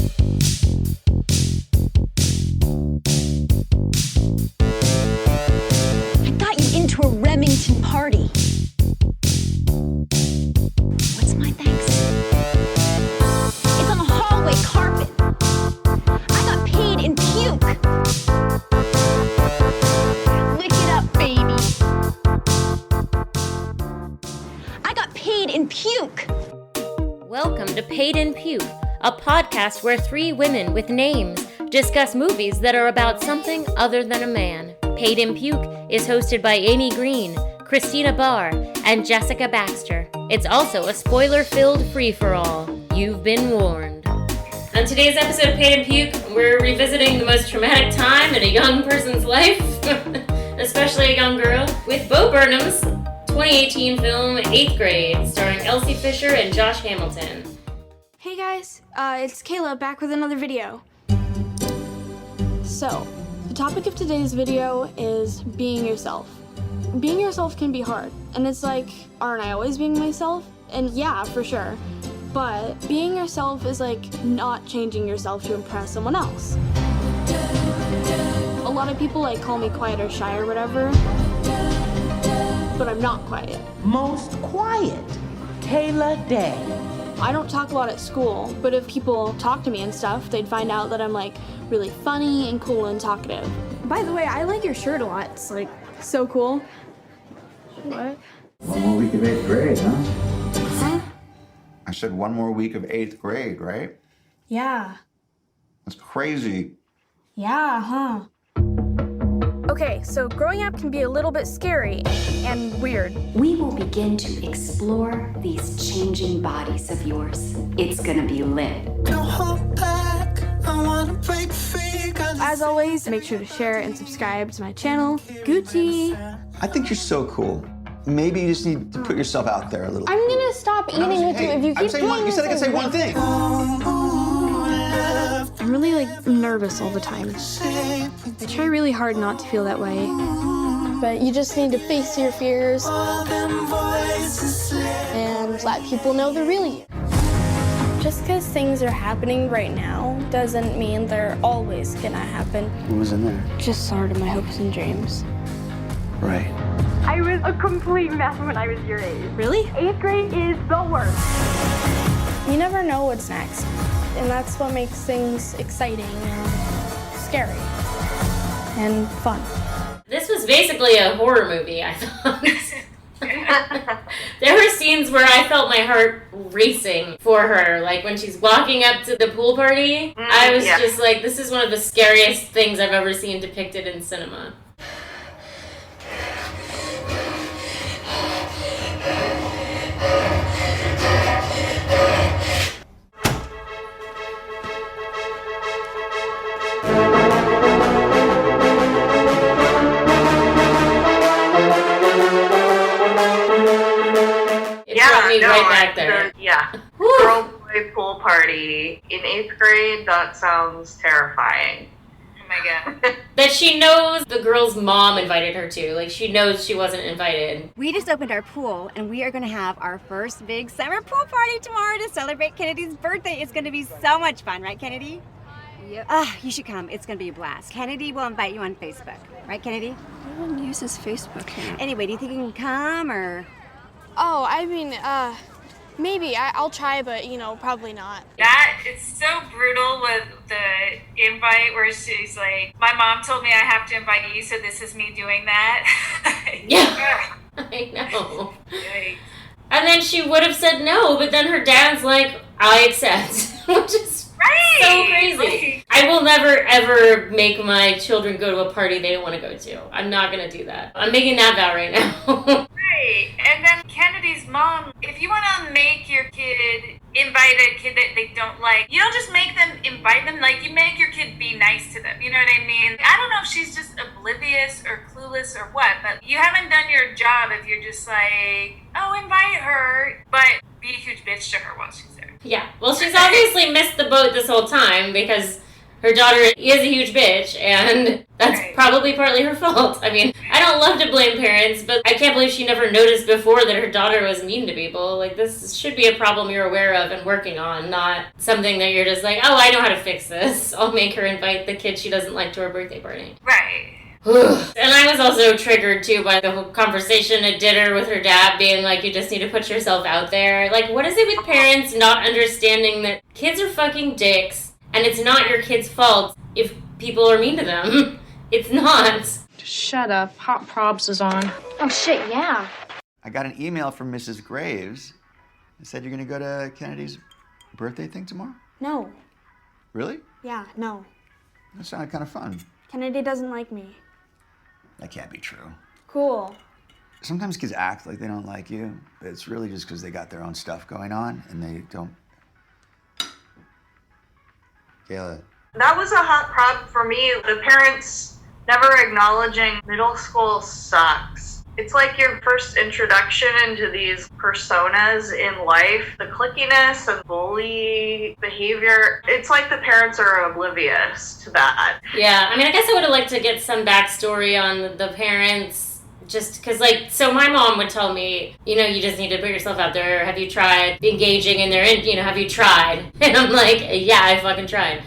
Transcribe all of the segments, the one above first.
I got you into a Remington party. What's my thanks? It's on the hallway carpet. I got paid in puke. Lick it up, baby. I got paid in puke. Welcome to Paid in Puke, a podcast where three women with names discuss movies that are about something other than a man. Paid in Puke is hosted by Amy Green, Christina Barr, and Jessica Baxter. It's also a spoiler-filled free-for-all. You've been warned. On today's episode of Paid in Puke, we're revisiting the most traumatic time in a young person's life, especially a young girl, with Bo Burnham's 2018 film 8th Grade, starring Elsie Fisher and Josh Hamilton. Hey guys, it's Kayla back with another video. So, the topic of today's video is being yourself. Being yourself can be hard, and it's like, aren't I always being myself? And yeah, for sure. But being yourself is like not changing yourself to impress someone else. A lot of people like call me quiet or shy or whatever, but I'm not quiet. Most quiet, Kayla Day. I don't talk a lot at school, but if people talk to me and stuff, they'd find out that I'm like really funny and cool and talkative. By the way, I like your shirt a lot. It's like so cool. What? One more week of 8th grade, huh? Huh? I said one more week of 8th grade, right? Yeah. That's crazy. Yeah, huh? Okay, so growing up can be a little bit scary and weird. We will begin to explore these changing bodies of yours. It's gonna be lit. As always, make sure to share and subscribe to my channel. Gucci! I think you're so cool. Maybe you just need to put yourself out there a little. I'm gonna stop eating with you if you keep doing You said I could say one thing. I'm really nervous all the time. I try really hard not to feel that way. But you just need to face your fears and let people know they're really you. Just because things are happening right now doesn't mean they're always gonna happen. What was in there? Just sort of my hopes and dreams. Right. I was a complete mess when I was your age. Really? 8th grade is the worst. You never know what's next. And that's what makes things exciting and scary and fun. This was basically a horror movie, I thought. There were scenes where I felt my heart racing for her, like when she's walking up to the pool party. I was just like, this is one of the scariest things I've ever seen depicted in cinema. Right back there. Girl boy pool party in 8th grade, that sounds terrifying. Oh my god. That she knows the girl's mom invited her to. Like, she knows she wasn't invited. We just opened our pool, and we are going to have our first big summer pool party tomorrow to celebrate Kennedy's birthday. It's going to be so much fun, right, Kennedy? Yep. You should come. It's going to be a blast. Kennedy will invite you on Facebook. Right, Kennedy? No one uses Facebook here. Anyway, do you think you can come, or...? Oh, I mean, maybe. I'll try, but, probably not. That is so brutal with the invite where she's like, my mom told me I have to invite you, so this is me doing that. Yeah, I know. And then she would have said no, but then her dad's like, I accept, which is so crazy. I will never, ever make my children go to a party they don't want to go to. I'm not going to do that. I'm making that vow right now. Right. And then Kennedy's mom, if you want to make your kid invite a kid that they don't like, you don't just make them invite them, like you make your kid be nice to them. You know what I mean? I don't know if she's just oblivious or clueless or what, but you haven't done your job if you're just like, oh, invite her, but be a huge bitch to her while she's there. Yeah. Well, she's obviously missed the boat this whole time because her daughter is a huge bitch, and that's probably partly her fault. I mean, I don't love to blame parents, but I can't believe she never noticed before that her daughter was mean to people. Like, this should be a problem you're aware of and working on, not something that you're just like, oh, I know how to fix this. I'll make her invite the kid she doesn't like to her birthday party. Right. And I was also triggered, too, by the whole conversation at dinner with her dad being like, you just need to put yourself out there. Like, what is it with parents not understanding that kids are fucking dicks, and it's not your kid's fault if people are mean to them? It's not. Just shut up. Hot Probs is on. Oh, shit, yeah. I got an email from Mrs. Graves. It said you're going to go to Kennedy's birthday thing tomorrow? No. Really? Yeah, no. That sounded kind of fun. Kennedy doesn't like me. That can't be true. Cool. Sometimes kids act like they don't like you, but it's really just because they got their own stuff going on and they don't. Kayla. That was a hot problem for me. The parents never acknowledging middle school sucks. It's like your first introduction into these personas in life. The clickiness and bully behavior, it's like the parents are oblivious to that. Yeah, I mean, I guess I would have liked to get some backstory on the parents, just because, like, so my mom would tell me, you know, you just need to put yourself out there. Have you tried engaging in their, you know, have you tried? And I'm like, yeah, I fucking tried.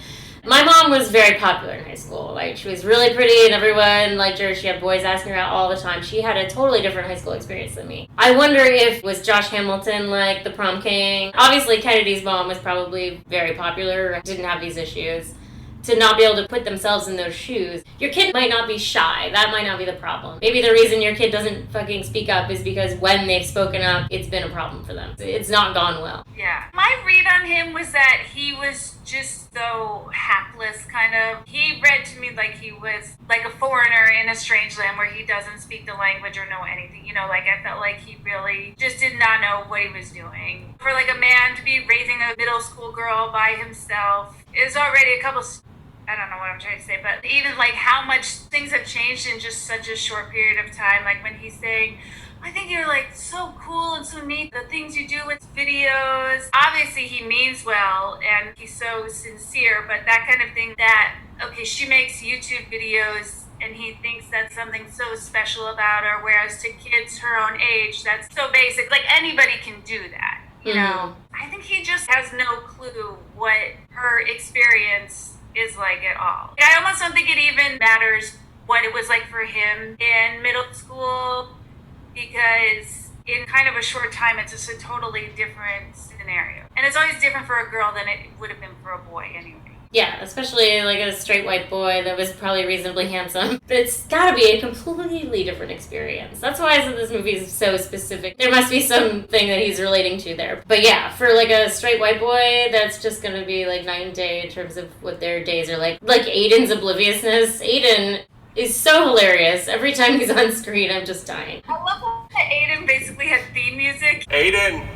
My mom was very popular in high school. Like, she was really pretty and everyone liked her. She had boys asking her out all the time. She had a totally different high school experience than me. I wonder if was Josh Hamilton like the prom king? Obviously, Kennedy's mom was probably very popular, didn't have these issues. To not be able to put themselves in those shoes. Your kid might not be shy. That might not be the problem. Maybe the reason your kid doesn't fucking speak up is because when they've spoken up, it's been a problem for them. It's not gone well. Yeah. My read on him was that he was just so hapless, kind of. He read to me like he was like a foreigner in a strange land where he doesn't speak the language or know anything. You know, like I felt like he really just did not know what he was doing. For like a man to be raising a middle school girl by himself is already a couple... I don't know what I'm trying to say, but even like how much things have changed in just such a short period of time. Like when he's saying, I think you're like so cool and so neat, the things you do with videos. Obviously he means well and he's so sincere, but that kind of thing that, okay, she makes YouTube videos and he thinks that's something so special about her, whereas to kids her own age, that's so basic. Like anybody can do that, you know? I think he just has no clue what her experience is like at all. I almost don't think it even matters what it was like for him in middle school, because in kind of a short time it's just a totally different scenario. And it's always different for a girl than it would have been for a boy anyway. Yeah, especially like a straight white boy that was probably reasonably handsome. But it's gotta be a completely different experience. That's why I said this movie is so specific. There must be something that he's relating to there. But yeah, for like a straight white boy, that's just gonna be like night and day in terms of what their days are like. Like Aiden's obliviousness. Aiden is so hilarious. Every time he's on screen, I'm just dying. I love that Aiden basically had theme music. Aiden!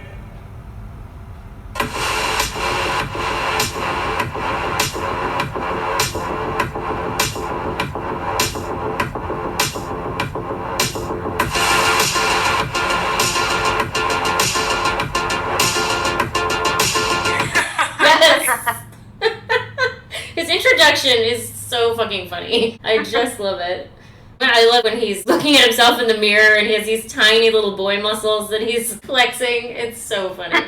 His introduction is so fucking funny. I just love it. I love when he's looking at himself in the mirror and he has these tiny little boy muscles that he's flexing. It's so funny.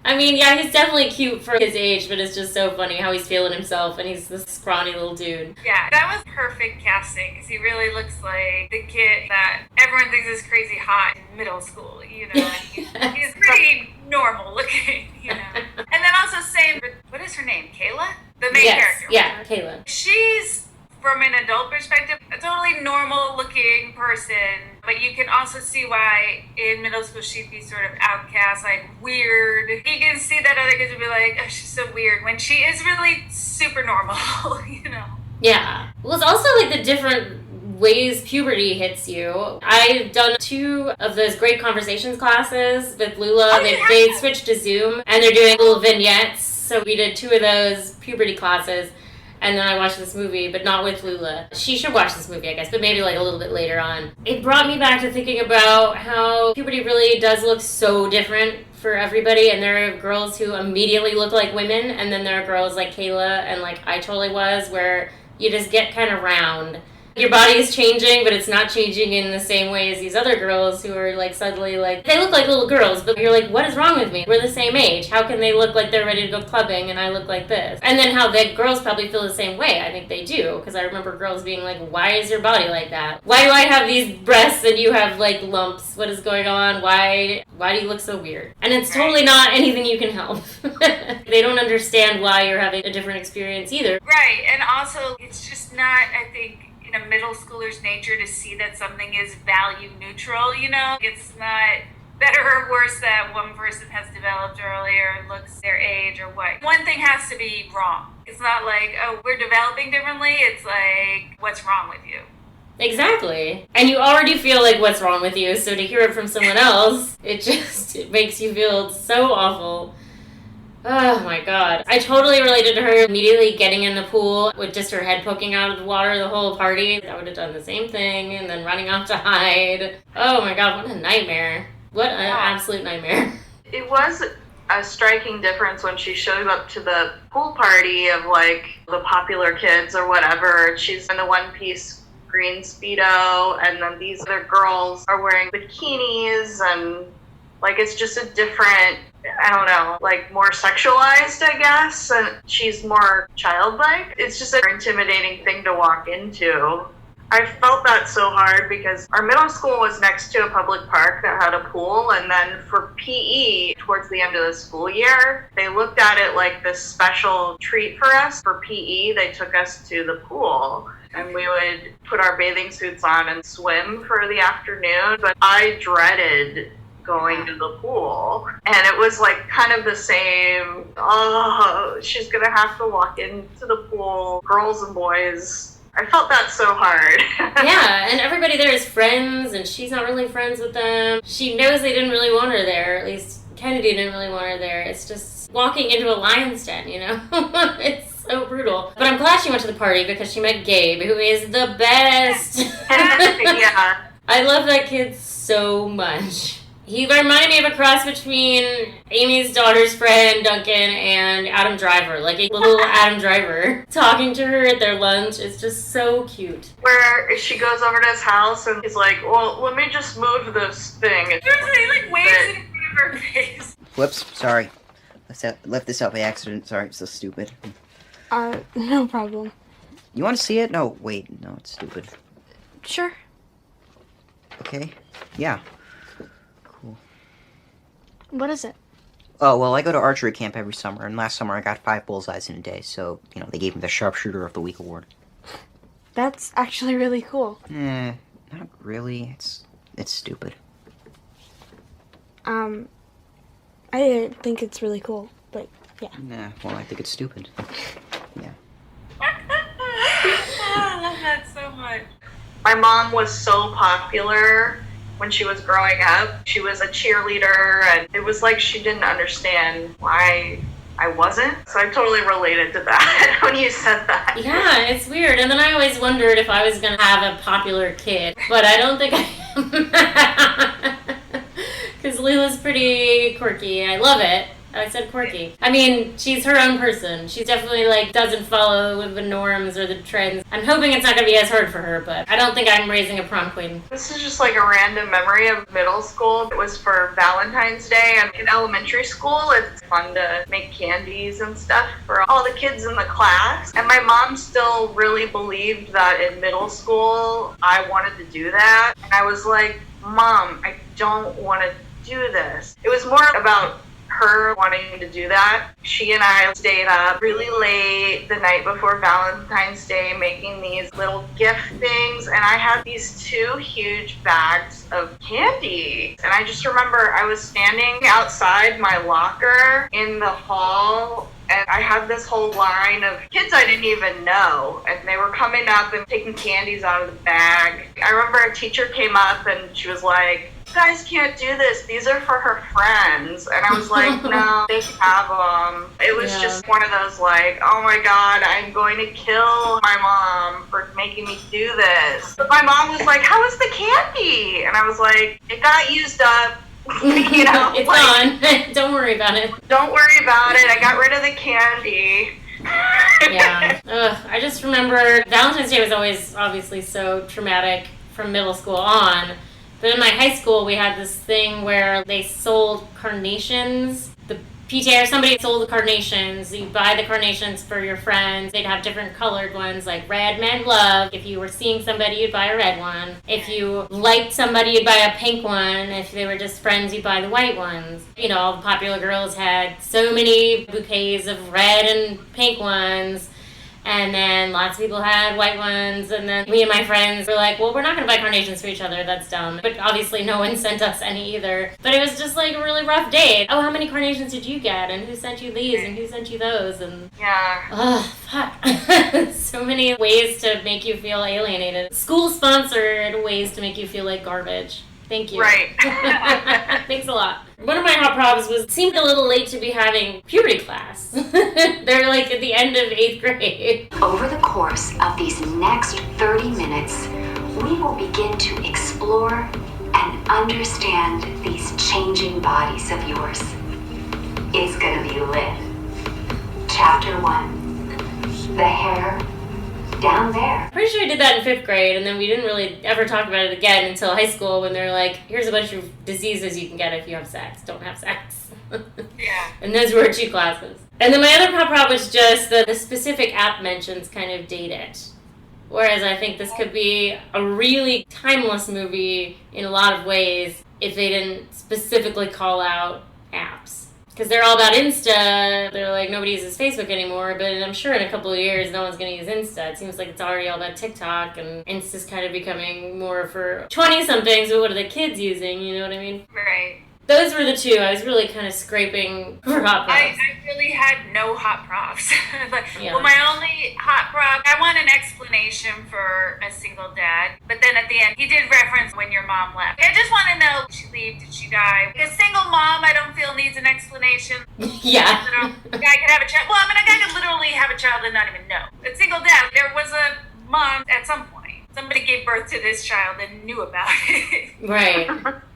I mean, yeah, he's definitely cute for his age, but it's just so funny how he's feeling himself and he's this scrawny little dude. Yeah, that was perfect casting because he really looks like the kid that everyone thinks is crazy hot in middle school, you know. And he's pretty normal looking, you know. And then also same, what is her name? Kayla? The main character. Yeah, Kayla. She's, from an adult perspective, a totally normal looking person, but you can also see why in middle school she'd be sort of outcast, like weird. You can see that other kids would be like, oh, she's so weird, when she is really super normal, you know? Yeah. Well, it's also like the different ways puberty hits you. I've done 2 of those great conversations classes with Lula. They switched to Zoom and they're doing little vignettes. So we did 2 of those puberty classes. And then I watched this movie, but not with Lula. She should watch this movie, I guess, but maybe like a little bit later on. It brought me back to thinking about how puberty really does look so different for everybody. And there are girls who immediately look like women. And then there are girls like Kayla and like I totally was, where You just get kind of round. Your body is changing, but it's not changing in the same way as these other girls who are like suddenly like, they look like little girls, but you're like, what is wrong with me? We're the same age. How can they look like they're ready to go clubbing and I look like this? And then how the girls probably feel the same way. I think they do, because I remember girls being like, why is your body like that? Why do I have these breasts and you have like lumps? What is going on? Why do you look so weird? And it's totally not anything you can help. They don't understand why you're having a different experience either. Right, and also it's just not, I think, in a middle schooler's nature to see that something is value neutral, you know? It's not better or worse that one person has developed earlier, looks their age or what. One thing has to be wrong. It's not like, oh, we're developing differently. It's like, what's wrong with you? Exactly. And you already feel like what's wrong with you, so to hear it from someone else, it makes you feel so awful. Oh my god. I totally related to her immediately getting in the pool with just her head poking out of the water the whole party. I would have done the same thing, and then running off to hide. Oh my god, what a nightmare. What an absolute nightmare. It was a striking difference when she showed up to the pool party of like the popular kids or whatever. She's in the one-piece green Speedo, and then these other girls are wearing bikinis, and like it's just a different, I don't know, like more sexualized, I guess, and she's more childlike. It's just an intimidating thing to walk into. I felt that so hard because our middle school was next to a public park that had a pool, and then for PE, towards the end of the school year, they looked at it like this special treat for us. For PE, they took us to the pool, and we would put our bathing suits on and swim for the afternoon, but I dreaded going to the pool, and it was like kind of the same, oh, she's gonna have to walk into the pool, girls and boys. I felt that so hard. Yeah, and everybody there is friends, and she's not really friends with them. She knows they didn't really want her there, at least Kennedy didn't really want her there. It's just walking into a lion's den, you know? It's so brutal. But I'm glad she went to the party because she met Gabe, who is the best. Yeah. I love that kid so much. He reminded me of a cross between Amy's daughter's friend, Duncan, and Adam Driver. Like a little Adam Driver talking to her at their lunch. It's just so cute. Where she goes over to his house and he's like, well, let me just move this thing. He like waves it in front of her face. Whoops, sorry. Left this out by accident. Sorry, I'm so stupid. No problem. You want to see it? No, wait. No, it's stupid. Sure. Okay. Yeah. What is it? Oh, well, I go to archery camp every summer, and last summer I got 5 bullseyes in a day, so, you know, they gave me the Sharpshooter of the Week award. That's actually really cool. Not really. It's stupid. I think it's really cool, but yeah. Nah, well, I think it's stupid. Yeah. I love that so much. My mom was so popular when she was growing up. She was a cheerleader, and it was like she didn't understand why I wasn't. So I totally related to that when you said that. Yeah, it's weird. And then I always wondered if I was going to have a popular kid. But I don't think I am. Because Lila's pretty quirky. I love it. I said quirky. I mean, she's her own person. She definitely, like, doesn't follow the norms or the trends. I'm hoping it's not going to be as hard for her, but I don't think I'm raising a prom queen. This is just like a random memory of middle school. It was for Valentine's Day, and in elementary school, it's fun to make candies and stuff for all the kids in the class. And my mom still really believed that in middle school, I wanted to do that. And I was like, Mom, I don't want to do this. It was more about her wanting to do that. She and I stayed up really late the night before Valentine's Day making these little gift things, and I had these 2 huge bags of candy. And I just remember I was standing outside my locker in the hall, and I had this whole line of kids I didn't even know, and they were coming up and taking candies out of the bag. I remember a teacher came up and she was like, "You guys can't do this. These are for her friends." And I was like, no, they can have them. It was just one of those like, oh my God, I'm going to kill my mom for making me do this. But my mom was like, how was the candy? And I was like, it got used up. You know, it's like, gone. Don't worry about it. Don't worry about it. I got rid of the candy. Yeah. I just remember Valentine's Day was always obviously so traumatic from middle school on. But in my high school, we had this thing where they sold carnations. The PTA or somebody sold the carnations. You buy the carnations for your friends. They'd have different colored ones, like red meant love. If you were seeing somebody, you'd buy a red one. If you liked somebody, you'd buy a pink one. If they were just friends, you'd buy the white ones. You know, all the popular girls had so many bouquets of red and pink ones. And then lots of people had white ones, and then me and my friends were like, well, we're not going to buy carnations for each other, that's dumb. But obviously no one sent us any either. But it was just like a really rough day. Oh, how many carnations did you get? And who sent you these? And who sent you those? And fuck. So many ways to make you feel alienated. School-sponsored ways to make you feel like garbage. Thank you. Right. Thanks a lot. One of my hot problems was it seemed a little late to be having puberty class. They're like at the end of 8th grade. Over the course of these next 30 minutes, we will begin to explore and understand these changing bodies of yours. It's gonna be lit. Chapter 1. The hair down there. Pretty sure I did that in 5th grade, and then we didn't really ever talk about it again until high school when they're like, here's a bunch of diseases you can get if you have sex. Don't have sex. Yeah. And those were 2 classes. And then my other problem was just that the specific app mentions kind of date it. Whereas I think this could be a really timeless movie in a lot of ways if they didn't specifically call out apps. Because they're all about Insta. They're like, nobody uses Facebook anymore, but I'm sure in a couple of years no one's going to use Insta. It seems like it's already all about TikTok, and Insta's kind of becoming more for 20-somethings, but what are the kids using, you know what I mean? Right. Those were the 2. I was really kind of scraping for hot props. I really had no hot props. Yeah. Well, my only hot prop, I want an explanation for a single dad. But then at the end, he did reference when your mom left. I just want to know, did she leave? Did she die? A single mom, I don't feel needs an explanation. Yeah. A guy could have a child. Well, I mean, a guy could literally have a child and not even know. A single dad, there was a mom at some point. Somebody gave birth to this child and knew about it. Right.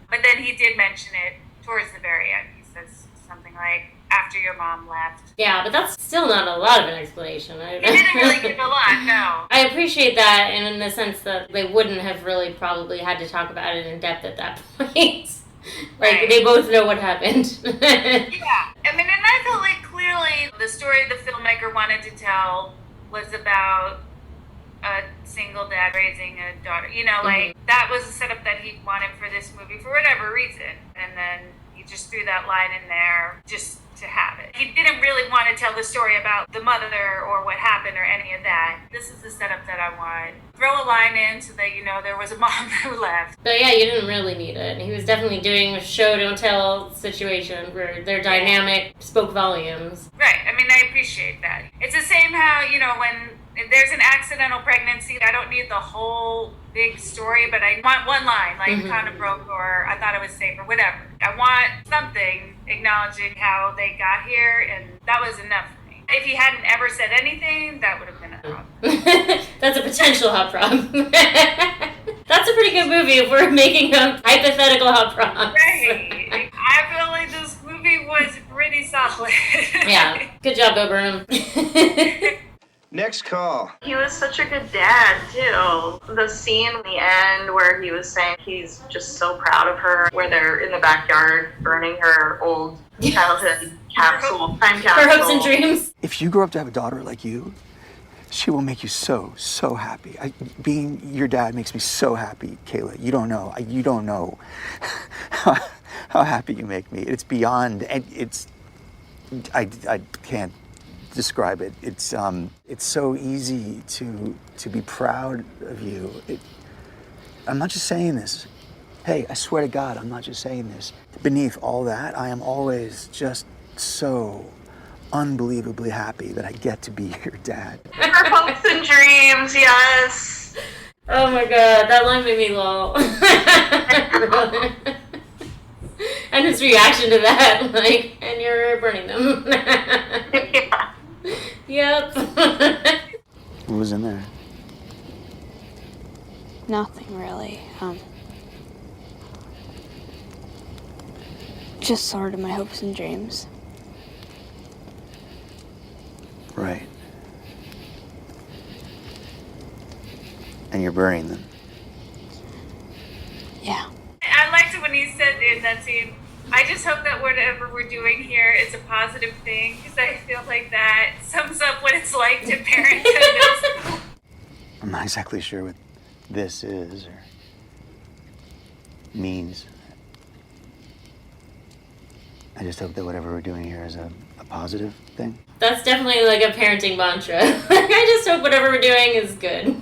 But then he did mention it towards the very end. He says something like, after your mom left. Yeah, but that's still not a lot of an explanation. He didn't really give a lot, no. I appreciate that, and in the sense that they wouldn't have really probably had to talk about it in depth at that point. Like, they both know what happened. Yeah. I mean, and I felt like clearly the story the filmmaker wanted to tell was about a single dad raising a daughter. You know, like, that was a setup that he wanted for this movie for whatever reason. And then he just threw that line in there just to have it. He didn't really want to tell the story about the mother or what happened or any of that. This is the setup that I want. Throw a line in so that, you know, there was a mom who left. But yeah, you didn't really need it. He was definitely doing a show don't tell situation where their dynamic spoke volumes. Right. I mean, I appreciate that. It's the same how, you know, when there's an accidental pregnancy, I don't need the whole big story, but I want one line, like condom broke or I thought it was safe or whatever. I want something acknowledging how they got here, and that was enough for me. If he hadn't ever said anything, that would have been a problem. That's a potential hot prop. That's a pretty good movie if we're making a hypothetical hot prop. Right. I feel like this movie was pretty solid. Yeah. Good job, Bo Burnham. Next call. He was such a good dad, too. The scene in the end where he was saying he's just so proud of her, where they're in the backyard burning her old childhood time capsule. Her hopes and dreams. If you grow up to have a daughter like you, she will make you so, so happy. Being your dad makes me so happy, Kayla. You don't know. You don't know how happy you make me. It's beyond, and I can't describe it. It's so easy to be proud of you. I'm not just saying this. Hey, I swear to God, I'm not just saying this. Beneath all that, I am always just so unbelievably happy that I get to be your dad. Her hopes and dreams, yes. Oh my God, that line made me lol. And his reaction to that, like, and you're burning them. Yeah. Yep. What was in there? Nothing really. Just sort of my hopes and dreams. Right. and you're burning them. Yeah. I liked it when he said in that scene, I just hope that whatever we're doing here is a positive thing, because I feel like that sums up what it's like to parent in middle school. I'm not exactly sure what this is or means. I just hope that whatever we're doing here is a positive thing. That's definitely like a parenting mantra. I just hope whatever we're doing is good.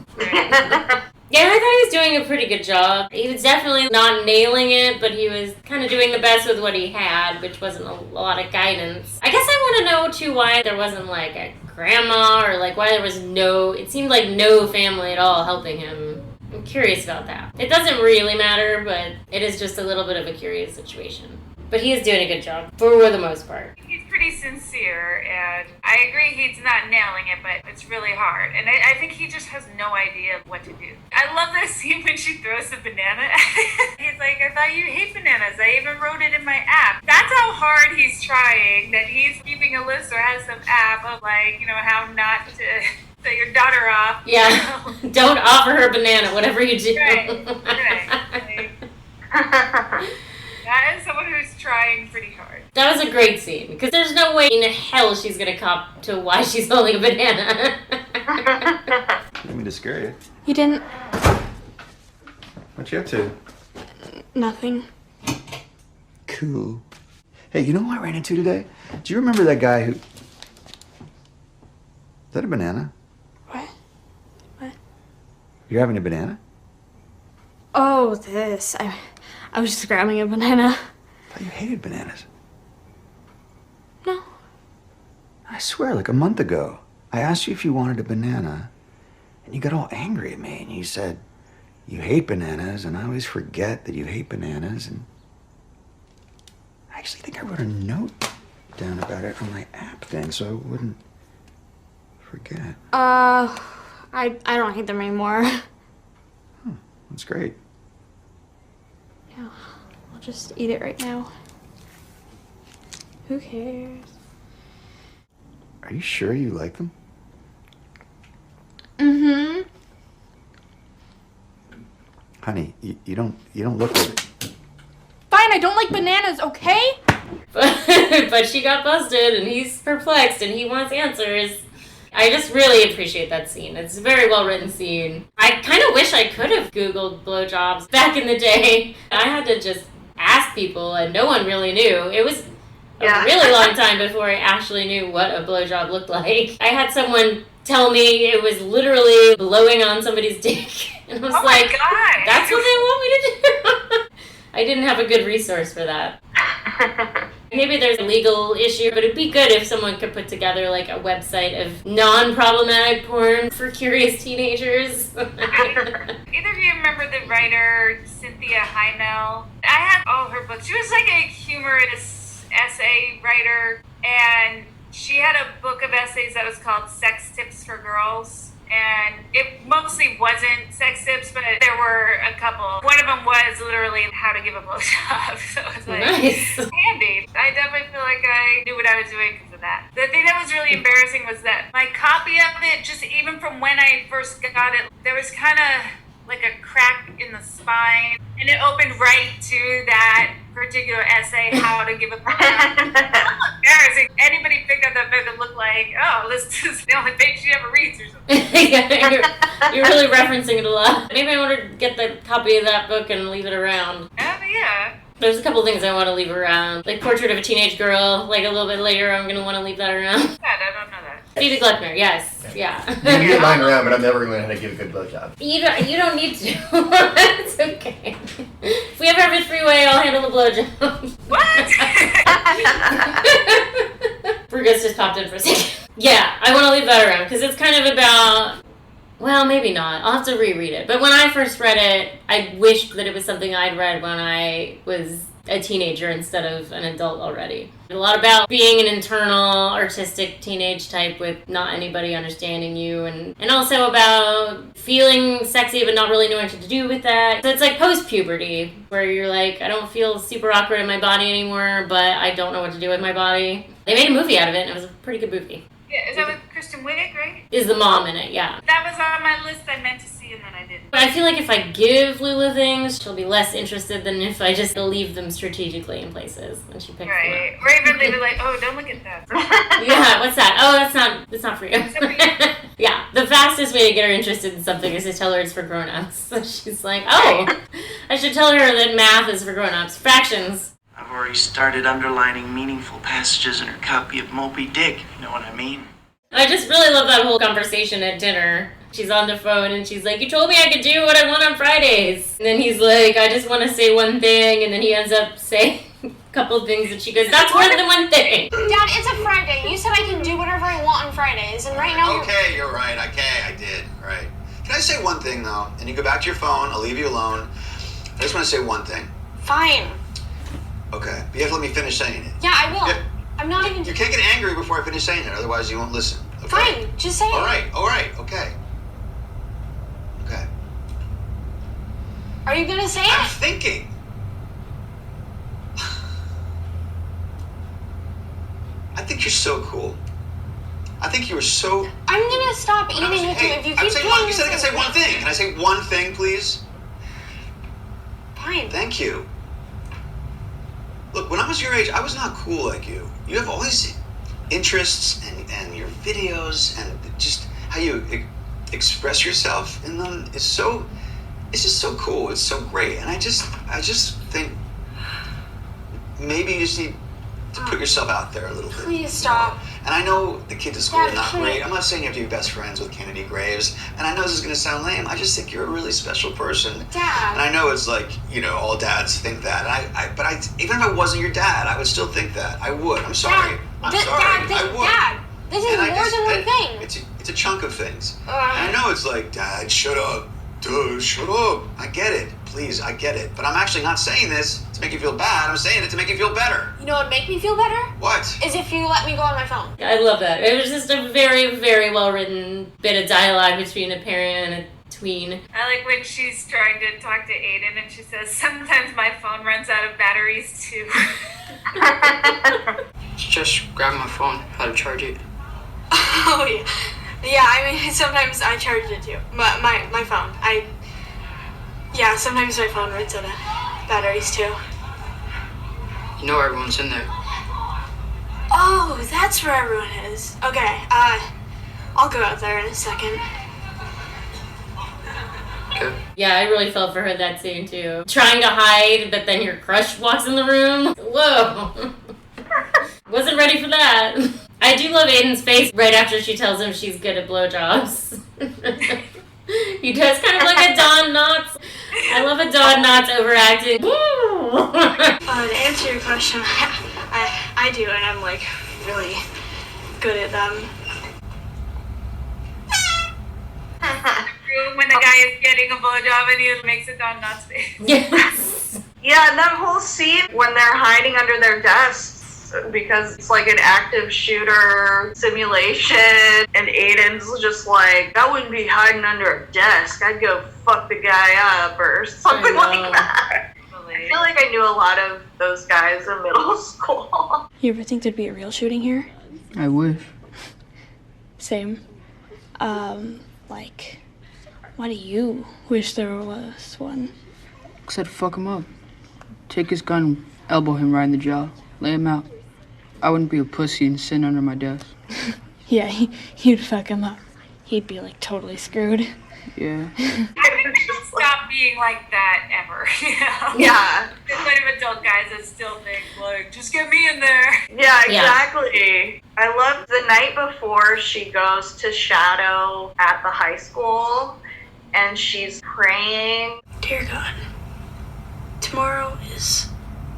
Yeah, I thought he was doing a pretty good job. He was definitely not nailing it, but he was kind of doing the best with what he had, which wasn't a lot of guidance. I guess I want to know, too, why there wasn't, like, a grandma, or, like, why there was it seemed like no family at all helping him. I'm curious about that. It doesn't really matter, but it is just a little bit of a curious situation. But he is doing a good job, for the most part. He's pretty sincere, and I agree he's not nailing it, but it's really hard. And I think he just has no idea what to do. I love that scene when she throws the banana at him. He's like, I thought you hate bananas. I even wrote it in my app. That's how hard he's trying, that he's keeping a list or has some app of, like, you know, how not to set your daughter off. Yeah, don't offer her a banana, whatever you do. Right. That is someone who's trying pretty hard. That was a great scene, because there's no way in hell she's gonna cop to why she's holding a banana. Didn't mean to scare you. You didn't? What you up to? Nothing. Cool. Hey, you know who I ran into today? Do you remember that guy who... Is that a banana? What? You're having a banana? Oh, this. I was just grabbing a banana. I thought you hated bananas. No. I swear, like a month ago, I asked you if you wanted a banana, and you got all angry at me, and you said, you hate bananas, and I always forget that you hate bananas, and I actually think I wrote a note down about it on my app thing, so I wouldn't forget. I don't hate them anymore. That's great. Yeah, I'll just eat it right now. Who cares? Are you sure you like them? Mm-hmm. Honey, you don't look like it. Fine, I don't like bananas, okay? But she got busted, and he's perplexed, and he wants answers. I just really appreciate that scene. It's a very well-written scene. I kind of wish I could have Googled blowjobs back in the day. I had to just ask people, and no one really knew. It was a really long time before I actually knew what a blowjob looked like. I had someone tell me it was literally blowing on somebody's dick. And I was like, God. That's what they want me to do? I didn't have a good resource for that. Maybe there's a legal issue, but it'd be good if someone could put together like a website of non-problematic porn for curious teenagers. Either of you remember the writer Cynthia Hymel? I had all her books. She was like a humorous essay writer, and she had a book of essays that was called Sex Tips for Girls. And it mostly wasn't sex tips, but there were a couple. One of them was literally how to give a blowjob. So it was like handy. I definitely feel like I knew what I was doing because of that. The thing that was really embarrassing was that my copy of it, just even from when I first got it, there was kind of like a crack in the spine, and it opened right to that particular essay, how to give a blowjob. Embarrassing. Anybody picked up that book and looked like, oh, this is the only page she ever reads or something. Yeah, you're really referencing it a lot. Maybe I want to get the copy of that book and leave it around. Yeah. There's a couple things I want to leave around. Like Portrait of a Teenage Girl, like a little bit later, I'm going to want to leave that around. God, I don't know that. Stevie Gluckner, yes. Yeah. You can get mine around, but I'm never going to know how to give a good blowjob. You don't need to. It's okay. If we ever have a three-way, I'll handle the blowjob. What? Burgos just popped in for a second. Yeah, I want to leave that around, because it's kind of about... Well, maybe not. I'll have to reread it. But when I first read it, I wished that it was something I'd read when I was a teenager instead of an adult already. A lot about being an internal, artistic teenage type with not anybody understanding you, and also about feeling sexy but not really knowing what to do with that. So it's like post-puberty, where you're like, I don't feel super awkward in my body anymore, but I don't know what to do with my body. They made a movie out of it, and it was a pretty good movie. Yeah, is that with Kristen Wiig, right? Is the mom in it, yeah. That was on my list I meant to see and then I didn't. But I feel like if I give Lula things, she'll be less interested than if I just leave them strategically in places and she picks them up. Or even leave it like, oh, don't look at that. Yeah, what's that? Oh, that's not for you. Yeah, the fastest way to get her interested in something is to tell her it's for grown-ups. So she's like, oh, I should tell her that math is for grown-ups. Fractions. I've already started underlining meaningful passages in her copy of Moby Dick, if you know what I mean. I just really love that whole conversation at dinner. She's on the phone and she's like, you told me I could do what I want on Fridays. And then he's like, I just want to say one thing. And then he ends up saying a couple of things and she goes, that's more than one thing. Dad, it's a Friday. You said I can do whatever I want on Fridays, and right now Okay, you're right. Okay, I did. Right. Can I say one thing, though? And you go back to your phone. I'll leave you alone. I just want to say one thing. Fine. Okay. But you have to let me finish saying it. Yeah, I will. Yeah. I'm not even... You can't get angry before I finish saying it, otherwise you won't listen. Okay? Fine, just say it. All right, okay. Okay. Are you gonna say I'm it? thinking. I think you're so cool. I think you were so... I'm gonna stop eating with you if you keep doing You said I can say one thing. Can I say one thing, please? Fine. Thank you. Look, when I was your age, I was not cool like you. You have all these interests and your videos and just how you express yourself in them is so... It's just so cool. It's so great. And I just think maybe you just need to put yourself out there a little bit. Please stop. And I know the kids at school Dad, are not please. great. I'm not saying you have to be best friends with Kennedy Graves. And I know this is going to sound lame. I just think you're a really special person. Dad. And I know it's like, all dads think that. But even if I wasn't your dad, I would still think that. I would. I'm sorry. I'm sorry. I would. Dad, this is And more than one thing. It's a chunk of things. And I know it's like, Dad, shut up. Duh, shut up. I get it. Please, I get it. But I'm actually not saying this to make you feel bad. I'm saying it to make you feel better. You know what would make me feel better? What? Is if you let me go on my phone. I love that. It was just a very, very well-written bit of dialogue between a parent and a tween. I like when she's trying to talk to Aiden and she says, sometimes my phone runs out of batteries too. Just grab my phone. How to charge it? Oh, yeah. Yeah, I mean, sometimes I charge it too. My phone. Yeah, sometimes my phone runs out of batteries too. You know everyone's in there. Oh, that's where everyone is. Okay, I'll go out there in a second. Okay. Yeah, I really felt for her that scene too. Trying to hide, but then your crush walks in the room. Whoa. Wasn't ready for that. I do love Aiden's face right after she tells him she's good at blowjobs. He does kind of like a Don Knotts. I love a Don Knotts overacting. To answer your question, I do, and I'm like really good at them. When the guy is getting a blowjob and he makes a Don Knotts face. Yes. Yeah, and that whole scene when they're hiding under their desks because it's like an active shooter simulation, and Aiden's just like, I wouldn't be hiding under a desk. I'd go fuck the guy up or something like that. I feel like I knew a lot of those guys in middle school. You ever think there'd be a real shooting here? I wish. Same. Why do you wish there was one? Cause I'd fuck him up. Take his gun, elbow him right in the jaw, lay him out. I wouldn't be a pussy and sit under my desk. Yeah, you'd fuck him up. He'd be like totally screwed. Yeah. I think we should stop being like that ever, Yeah. There's plenty of adult guys that still think, like, just get me in there. Yeah, exactly. I love the night before she goes to Shadow at the high school and she's praying. Dear God, tomorrow is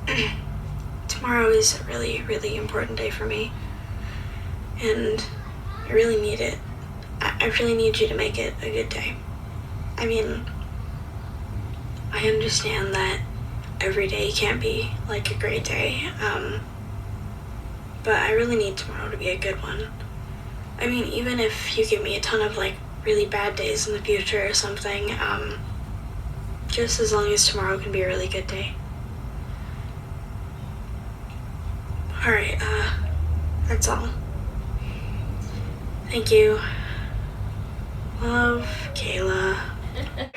a really, really important day for me. And I really need it. I really need you to make it a good day. I mean, I understand that every day can't be like a great day, but I really need tomorrow to be a good one. I mean, even if you give me a ton of like really bad days in the future or something, just as long as tomorrow can be a really good day. Alright, that's all. Thank you. Love, Kayla.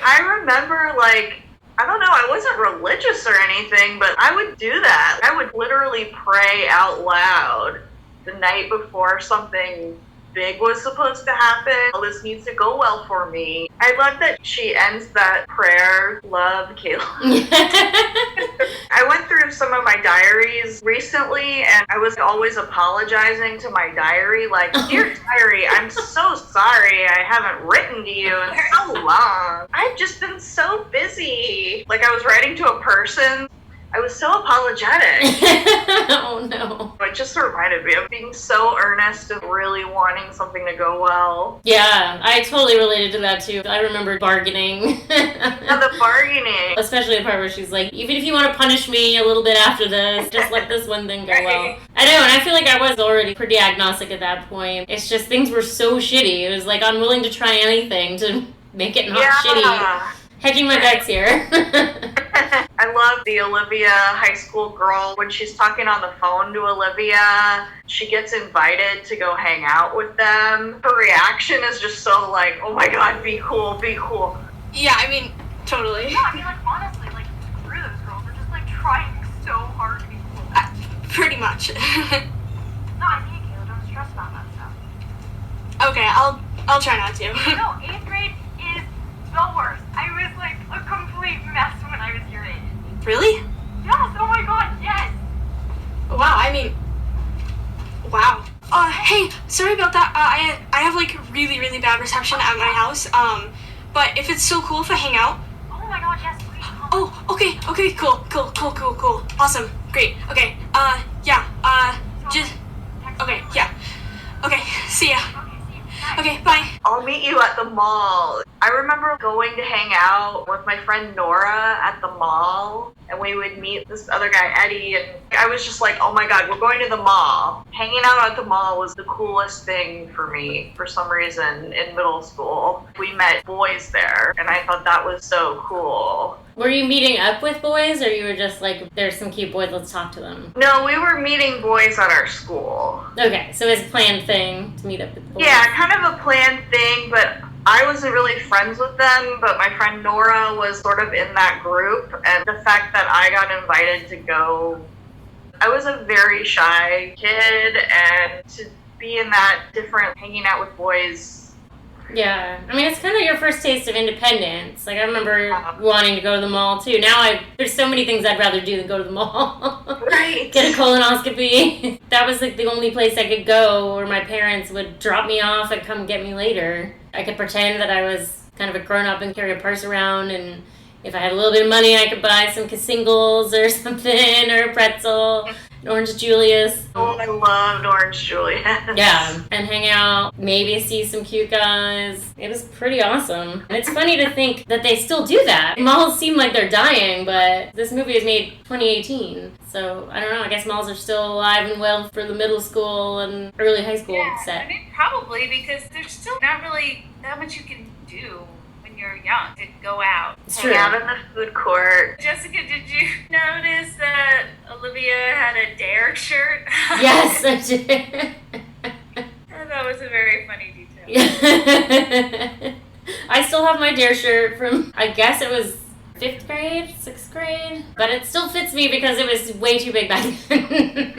I remember, like, I don't know, I wasn't religious or anything, but I would do that. I would literally pray out loud the night before something big was supposed to happen. Oh, this needs to go well for me. I love that she ends that prayer, love, Kayla. I went through some of my diaries recently, and I was always apologizing to my diary, like, dear diary, I'm so sorry I haven't written to you in so long. I've just been so busy. Like, I was writing to a person. I was so apologetic. Oh no. It just reminded me of being so earnest and really wanting something to go well. Yeah, I totally related to that too. I remember bargaining. Yeah, the bargaining. Especially the part where she's like, even if you want to punish me a little bit after this, just let this one thing go well. I know, and I feel like I was already pretty agnostic at that point. It's just things were so shitty. It was like, I'm willing to try anything to make it not shitty. Hedging my bets here. I love the Olivia high school girl. When she's talking on the phone to Olivia, she gets invited to go hang out with them. Her reaction is just so like, oh my god, be cool, be cool. Yeah, I mean, totally. Yeah, I mean, like, honestly, like, screw those girls. They're just, like, trying so hard to be cool. Pretty much. No, I mean, Kayla, don't stress about that stuff. Okay, I'll try not to. No, 8th grade is the worst. I was, like, a complete mess when I was your age. Really? Yes, oh my god, yes! Wow, I mean, wow. Hey, sorry about that. I have like really, really bad reception at my house. But if it's still cool if I hang out. Oh my god, yes, please. Oh, okay, cool. Awesome, great. Okay, okay, yeah. Okay, see ya. Okay, bye. I'll meet you at the mall. I remember going to hang out with my friend Nora at the mall, and we would meet this other guy, Eddie, and I was just like, oh my god, we're going to the mall. Hanging out at the mall was the coolest thing for me for some reason in middle school. We met boys there, and I thought that was so cool. Were you meeting up with boys, or you were just like, there's some cute boys, let's talk to them? No, we were meeting boys at our school. Okay, so it's a planned thing to meet up with boys. Yeah, kind of a planned thing, but I wasn't really friends with them, but my friend Nora was sort of in that group, and the fact that I got invited to go, I was a very shy kid, and to be in that different, hanging out with boys. Yeah, I mean, it's kind of your first taste of independence. Like, I remember wanting to go to the mall, too. Now, there's so many things I'd rather do than go to the mall. Right. Get a colonoscopy. That was, like, the only place I could go where my parents would drop me off and come get me later. I could pretend that I was kind of a grown-up and carry a purse around, and if I had a little bit of money, I could buy some singles or something, or a pretzel. Orange Julius. Oh, I loved Orange Julius. Yeah, and hang out, maybe see some cute guys. It was pretty awesome. And it's funny to think that they still do that. Malls seem like they're dying, but this movie was made 2018. So, I don't know, I guess malls are still alive and well for the middle school and early high school set. I mean, probably, because there's still not really that much you can do when you're young to go out. It's Hang true. out in the food court. Jessica, did you notice that Olivia had a Dare shirt? Yes, I did. That was a very funny detail. I still have my Dare shirt from, I guess it was 5th grade, 6th grade, but it still fits me because it was way too big back then.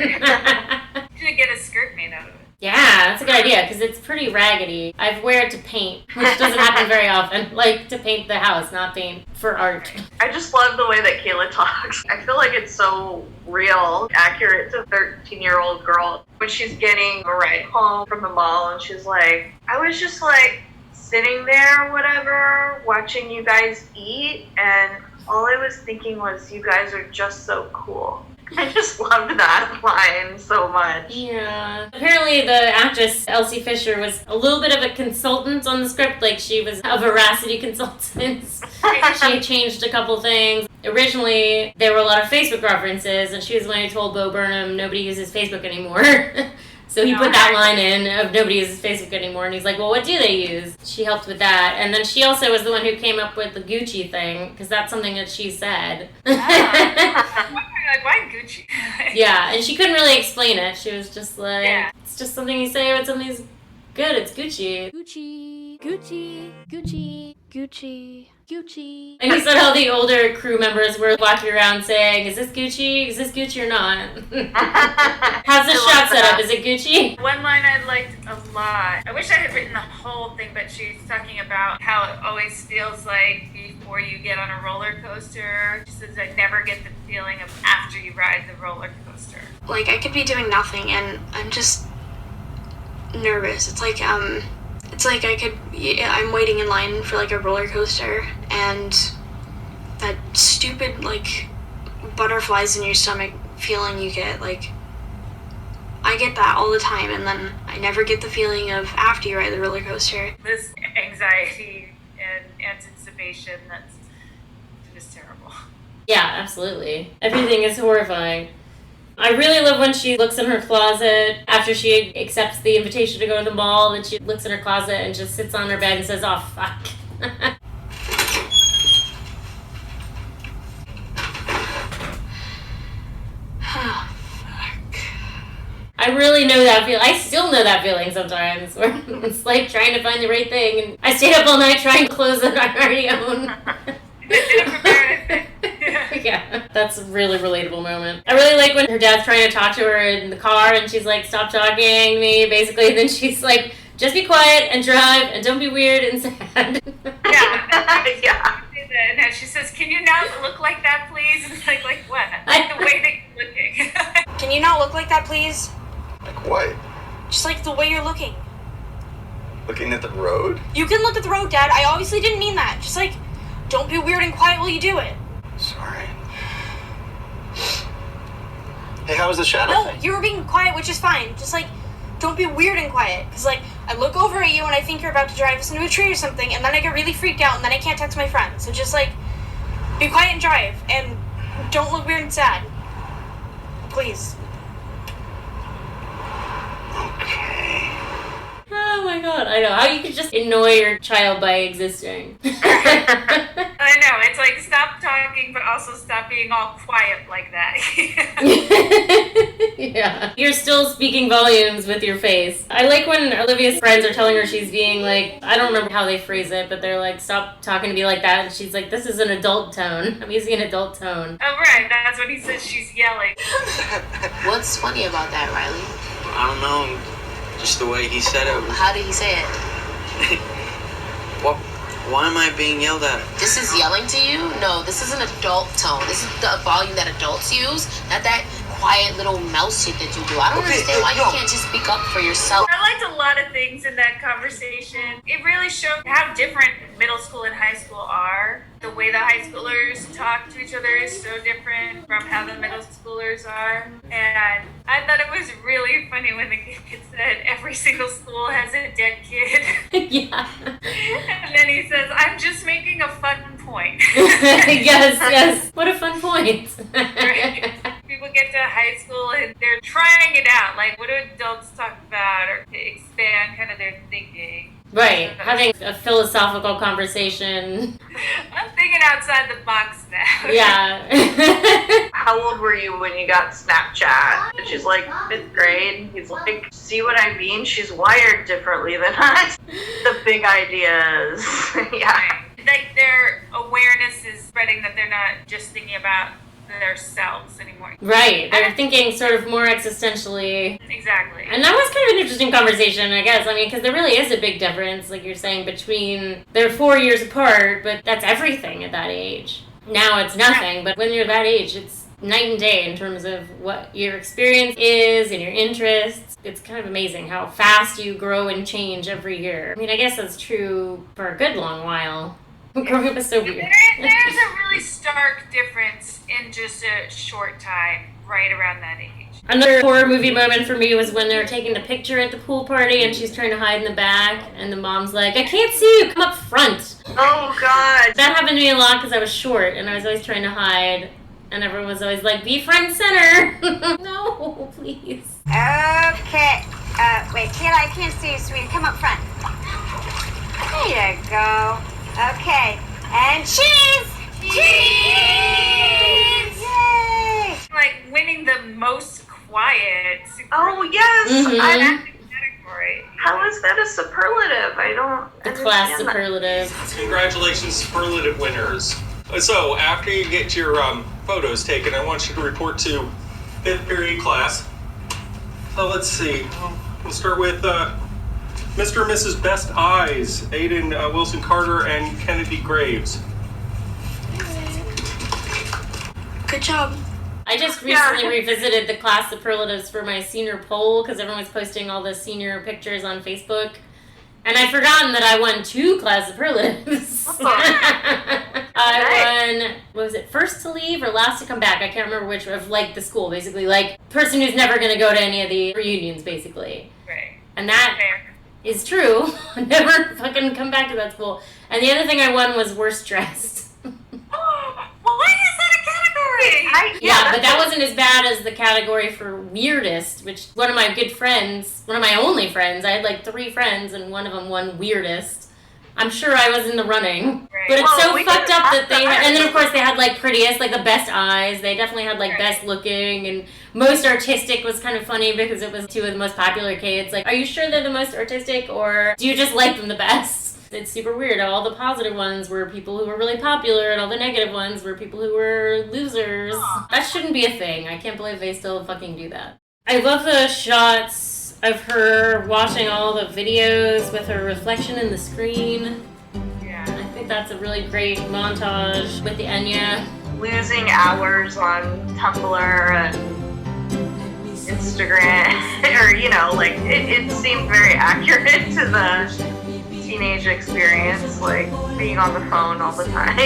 You should get a skirt made out of it. Yeah, that's a good idea, because it's pretty raggedy. I wear it to paint, which doesn't happen very often. Like, to paint the house, not paint for art. I just love the way that Kayla talks. I feel like it's so real, accurate to a 13-year-old girl. When she's getting a ride home from the mall, and she's like, I was just like sitting there, whatever, watching you guys eat, and all I was thinking was, you guys are just so cool. I just loved that line so much. Yeah. Apparently the actress, Elsie Fisher, was a little bit of a consultant on the script. Like, she was a veracity consultant. She changed a couple things. Originally, there were a lot of Facebook references, and she was the one who told Bo Burnham nobody uses Facebook anymore. So he put that line in of nobody uses Facebook anymore, and he's like, well, what do they use? She helped with that. And then she also was the one who came up with the Gucci thing, because that's something that she said. Like, why Gucci? Yeah, and she couldn't really explain it. She was just like, it's just something you say when something's Good, it's Gucci. Gucci, Gucci, Gucci, Gucci, Gucci. And he said how the older crew members were walking around saying, is this Gucci? Is this Gucci or not? How's the shot set up? Is it Gucci? One line I liked a lot. I wish I had written the whole thing, but she's talking about how it always feels like before you get on a roller coaster. She says, I never get the feeling of after you ride the roller coaster. Like, I could be doing nothing and I'm just nervous. It's like I'm waiting in line for like a roller coaster, and that stupid like butterflies in your stomach feeling you get, like I get that all the time, and then I never get the feeling of after you ride the roller coaster. This anxiety and anticipation, that's just terrible. Yeah, absolutely. Everything is horrifying. I really love when she looks in her closet after she accepts the invitation to go to the mall, and she looks in her closet and just sits on her bed and says, oh, fuck. Oh, fuck. I really know that feeling. I still know that feeling sometimes, where it's like trying to find the right thing, and I stayed up all night trying clothes that I already own. Yeah, that's a really relatable moment. I really like when her dad's trying to talk to her in the car and she's like, stop talking to me, basically. And then she's like, just be quiet and drive and don't be weird and sad. Yeah. And then she says, can you not look like that, please? And it's like what? Like the way that you're looking. Can you not look like that, please? Like what? Just like the way you're looking. Looking at the road? You can look at the road, Dad. I obviously didn't mean that. Just like, don't be weird and quiet while you do it. Sorry. Hey, how was the shadow No, thing? you were being quiet, which is fine. Just like, don't be weird and quiet. Because like, I look over at you and I think you're about to drive us into a tree or something, and then I get really freaked out and then I can't text my friend. So just like, be quiet and drive, and don't look weird and sad. Please. Okay. Oh my god, I know. How you could just annoy your child by existing. I know, it's like, stop talking, but also stop being all quiet like that. Yeah. You're still speaking volumes with your face. I like when Olivia's friends are telling her she's being like, I don't remember how they phrase it, but they're like, stop talking to me like that. And she's like, this is an adult tone. I'm using an adult tone. Oh, right, that's when he says she's yelling. What's funny about that, Riley? I don't know. Just the way he said it. How did he say it? Why am I being yelled at? This is yelling to you? No, this is an adult tone. This is the volume that adults use, not that quiet little mouse shit that you do. I don't understand why you can't just speak up for yourself. I liked a lot of things in that conversation. It really showed how different middle school and high school are. The way the high schoolers talk to each other is so different from how the middle schoolers are. And I thought it was really funny when the kid said every single school has a dead kid. Yeah. And then he says, I'm just making a fun point. Yes. What a fun point. Right. People get to high school and they're trying it out. Like, what do adults talk about, or to expand kind of their thinking? Right. Having a philosophical conversation. I'm thinking outside the box now. Yeah. How old were you when you got Snapchat? And she's like, 5th grade. He's like, see what I mean? She's wired differently than us. The big ideas. Yeah. Like, their awareness is spreading that they're not just thinking about themselves anymore. Right. They're thinking sort of more existentially. Exactly. And that was kind of an interesting conversation, I guess. I mean, because there really is a big difference, like you're saying, between... They're 4 years apart, but that's everything at that age. Now it's nothing, but when you're that age, it's night and day in terms of what your experience is and your interests. It's kind of amazing how fast you grow and change every year. I mean, I guess that's true for a good long while. Growing up is so weird. There's a really stark difference in just a short time, right around that age. Another horror movie moment for me was when they were taking the picture at the pool party and she's trying to hide in the back and the mom's like, I can't see you, come up front. Oh, God. That happened to me a lot because I was short and I was always trying to hide and everyone was always like, be front and center. No, please. Okay. Wait, Kayla, I can't see you, sweetie. Come up front. There you go. Okay. And cheese! Cheese! Yay! Like, winning the most quiet. Oh, yes! Mm-hmm. That category category. How is that a superlative? I don't The class understand that. superlative. Congratulations, superlative winners. So, after you get your photos taken, I want you to report to 5th period class. So, let's see. We'll start with Mr. and Mrs. Best Eyes, Aiden Wilson Carter and Kennedy Graves. Good job. I just recently revisited the class superlatives for my senior poll because everyone was posting all the senior pictures on Facebook. And I'd forgotten that I won 2 class superlatives. I won, what was it, first to leave or last to come back? I can't remember which, of like the school, basically. Like, person who's never going to go to any of the reunions, basically. Right. And that is true. Never fucking come back to that school. And the other thing I won was worst dressed. Why is that a category? Yeah, but that wasn't as bad as the category for weirdest, which one of my good friends, one of my only friends, I had like 3 friends and one of them won weirdest. I'm sure I was in the running. Right. But it's so fucked up that they had, and then of course they had like prettiest, like the best eyes. They definitely had like best looking, and most artistic was kind of funny because it was 2 of the most popular kids. Like, are you sure they're the most artistic or do you just like them the best? It's super weird. All the positive ones were people who were really popular, and all the negative ones were people who were losers. That shouldn't be a thing. I can't believe they still fucking do that. I love the shots of her watching all the videos with her reflection in the screen. Yeah. I think that's a really great montage with the Enya. Losing hours on Tumblr and Instagram, or, you know, like, it seemed very accurate to the teenage experience, like being on the phone all the time.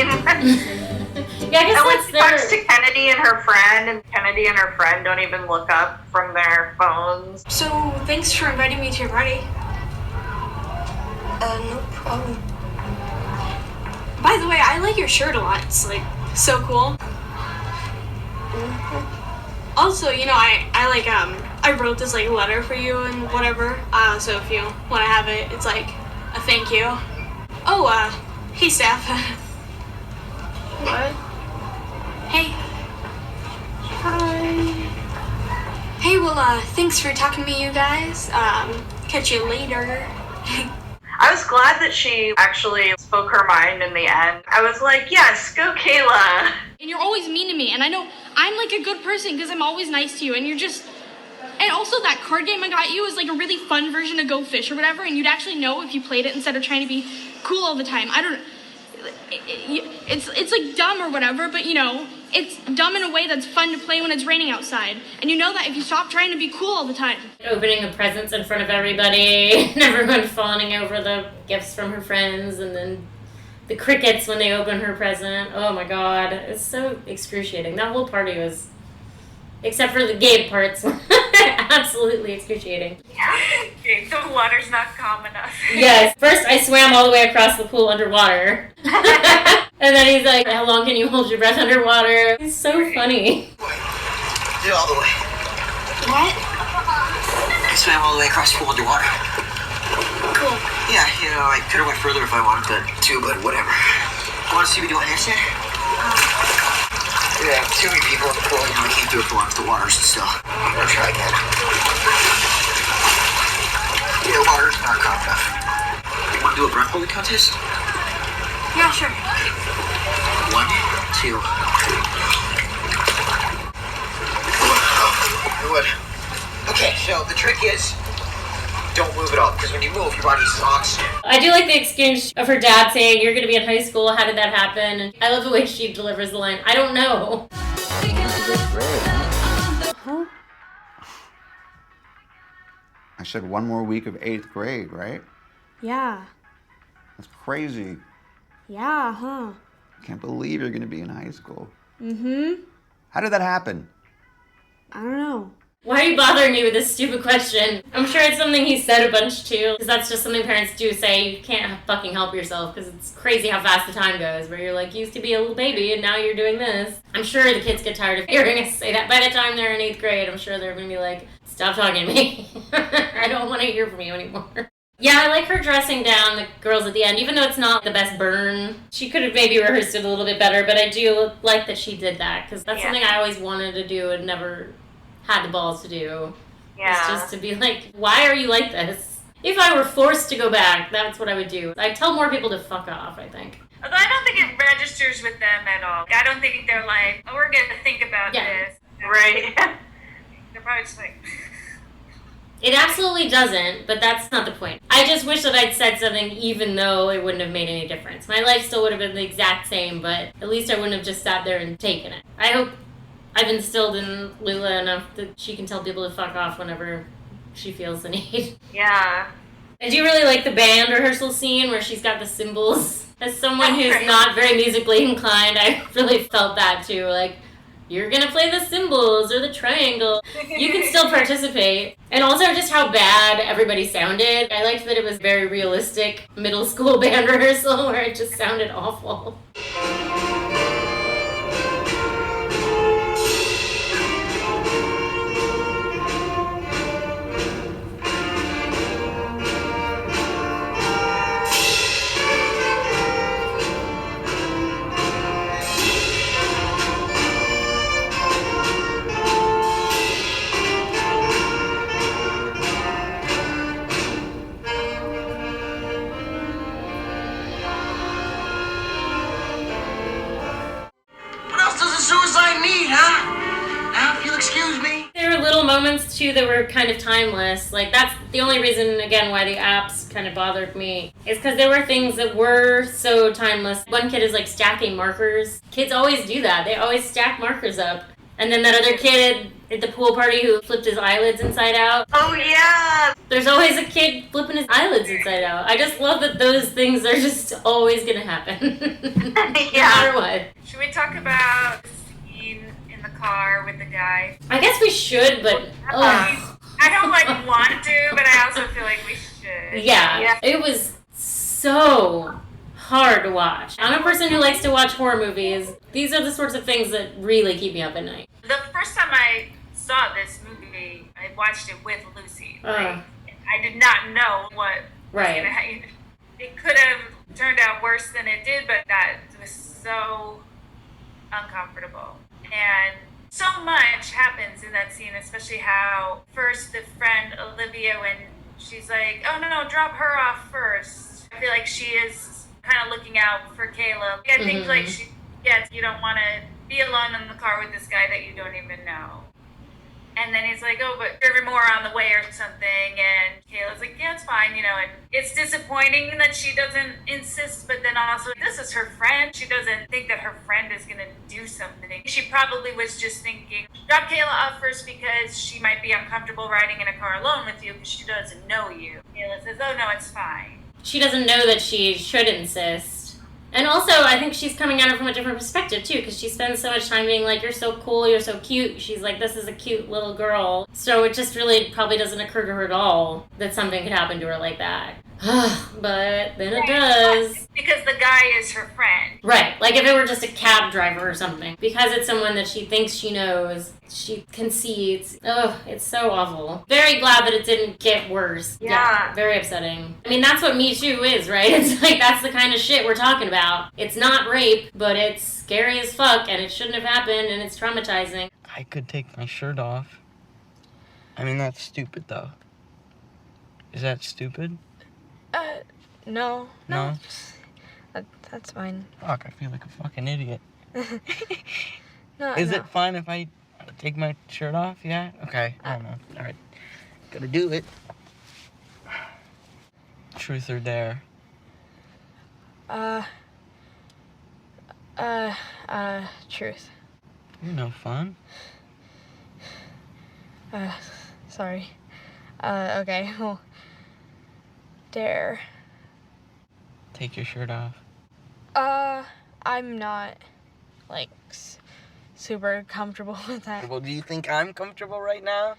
Yeah, I guess and when that's she talks to Kennedy and her friend, and Kennedy and her friend don't even look up from their phones. So, thanks for inviting me to your party. No problem. By the way, I like your shirt a lot. It's like so cool. Also, you know, I like I wrote this like letter for you and whatever. So if you want to have it, it's like a thank you. Oh, hey Steph. What? Hey. Hi. Hey, well, thanks for talking to me, you guys. Catch you later. I was glad that she actually spoke her mind in the end. I was like, yes, go Kayla. And you're always mean to me, and I know I'm like a good person because I'm always nice to you, and you're just... And also that card game I got you is like a really fun version of Go Fish or whatever, and you'd actually know if you played it instead of trying to be cool all the time. I don't... It's like dumb or whatever, but you know, it's dumb in a way that's fun to play when it's raining outside. And you know that if you stop trying to be cool all the time. Opening the presents in front of everybody, and everyone fawning over the gifts from her friends, and then the crickets when they open her present. Oh my god, it's so excruciating. That whole party was, except for the gay parts, absolutely excruciating. Okay, the water's not calm enough. Yes, first I swam all the way across the pool underwater. And then he's like, how long can you hold your breath underwater? It's so funny. Did it all the way. What? I swam all the way across the pool underwater. Cool. Yeah, you know, I could have went further if I wanted to, but whatever. Want to see me do a handstand? Yeah, too many people in the pool, you know, I can't do it for long if the water's still. I'm gonna try again. Yeah, the water's not calm enough. You want to do a breath holding contest? Yeah, sure. 1, 2, 3. Good. Okay, so the trick is, don't move at all, because when you move, your body uses oxygen. I do like the exchange of her dad saying, you're going to be in high school, how did that happen? And I love the way she delivers the line, I don't know. Huh? I said 1 more week of 8th grade, right? Yeah. That's crazy. Yeah, huh? I can't believe you're going to be in high school. Mm-hmm. How did that happen? I don't know. Why are you bothering me with this stupid question? I'm sure it's something he said a bunch too, because that's just something parents do say. You can't fucking help yourself, because it's crazy how fast the time goes, where you're like, you used to be a little baby and now you're doing this. I'm sure the kids get tired of hearing us say that. By the time they're in 8th grade, I'm sure they're going to be like, stop talking to me. I don't want to hear from you anymore. Yeah, I like her dressing down the girls at the end, even though it's not the best burn. She could have maybe rehearsed it a little bit better, but I do like that she did that, because that's something I always wanted to do and never had the balls to do. Yeah. It's just to be like, why are you like this? If I were forced to go back, that's what I would do. I'd tell more people to fuck off, I think. Although I don't think it registers with them at all. I don't think they're like, oh, we're going to think about this. Right. They're probably just like... It absolutely doesn't, but that's not the point. I just wish that I'd said something even though it wouldn't have made any difference. My life still would have been the exact same, but at least I wouldn't have just sat there and taken it. I hope I've instilled in Lula enough that she can tell people to fuck off whenever she feels the need. Yeah. I do really like the band rehearsal scene where she's got the cymbals. As someone who's not very musically inclined, I really felt that too. Like, you're gonna play the cymbals or the triangle. You can still participate. And also just how bad everybody sounded. I liked that it was very realistic middle school band rehearsal where it just sounded awful. Moments too that were kind of timeless. Like, that's the only reason, again, why the apps kind of bothered me, is because there were things that were so timeless. One kid is like stacking markers. Kids always do that. They always stack markers up. And then that other kid at the pool party who flipped his eyelids inside out. Oh yeah! There's always a kid flipping his eyelids inside out. I just love that those things are just always gonna happen. No matter what. Should we talk about the scene in the car with the guy? I guess we should, but I don't want to, but I also feel like we should. Yeah, it was so hard to watch. I'm a person who likes to watch horror movies. These are the sorts of things that really keep me up at night. The first time I saw this movie, I watched it with Lucy. I did not know what was going to happen. It could have turned out worse than it did, but that was so uncomfortable. And so much happens in that scene, especially how first the friend Olivia, when she's like, oh no, drop her off first. I feel like she is kind of looking out for Kayla. I think like you don't want to be alone in the car with this guy that you don't even know. And then he's like, oh, but there's more on the way or something. And Kayla's like, yeah, it's fine, And it's disappointing that she doesn't insist, but then also, this is her friend. She doesn't think that her friend is going to do something. She probably was just thinking, drop Kayla off first because she might be uncomfortable riding in a car alone with you because she doesn't know you. Kayla says, oh, no, it's fine. She doesn't know that she should insist. And also, I think she's coming at it from a different perspective, too, because she spends so much time being like, you're so cool, you're so cute. She's like, this is a cute little girl. So it just really probably doesn't occur to her at all that something could happen to her like that. But then it does. Because the guy is her friend. Right. Like if it were just a cab driver or something. Because it's someone that she thinks she knows, she concedes. Oh, it's so awful. Very glad that it didn't get worse. Yeah. Very upsetting. I mean, that's what Me Too is, right? It's like, that's the kind of shit we're talking about. It's not rape, but it's scary as fuck, and it shouldn't have happened, and it's traumatizing. I could take my shirt off. I mean, that's stupid, though. Is that stupid? No. No? That's fine. Fuck, I feel like a fucking idiot. No. Is it fine if I take my shirt off? Yeah? Okay, I don't know. Alright. Gotta do it. Truth or dare? Truth. You're no fun. Sorry. Okay, well, dare. Take your shirt off. I'm not, like, super comfortable with that. Well, do you think I'm comfortable right now?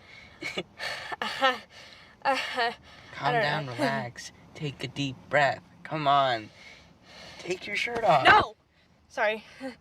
Calm down, relax. Take a deep breath. Come on. Take your shirt off. No! Sorry. And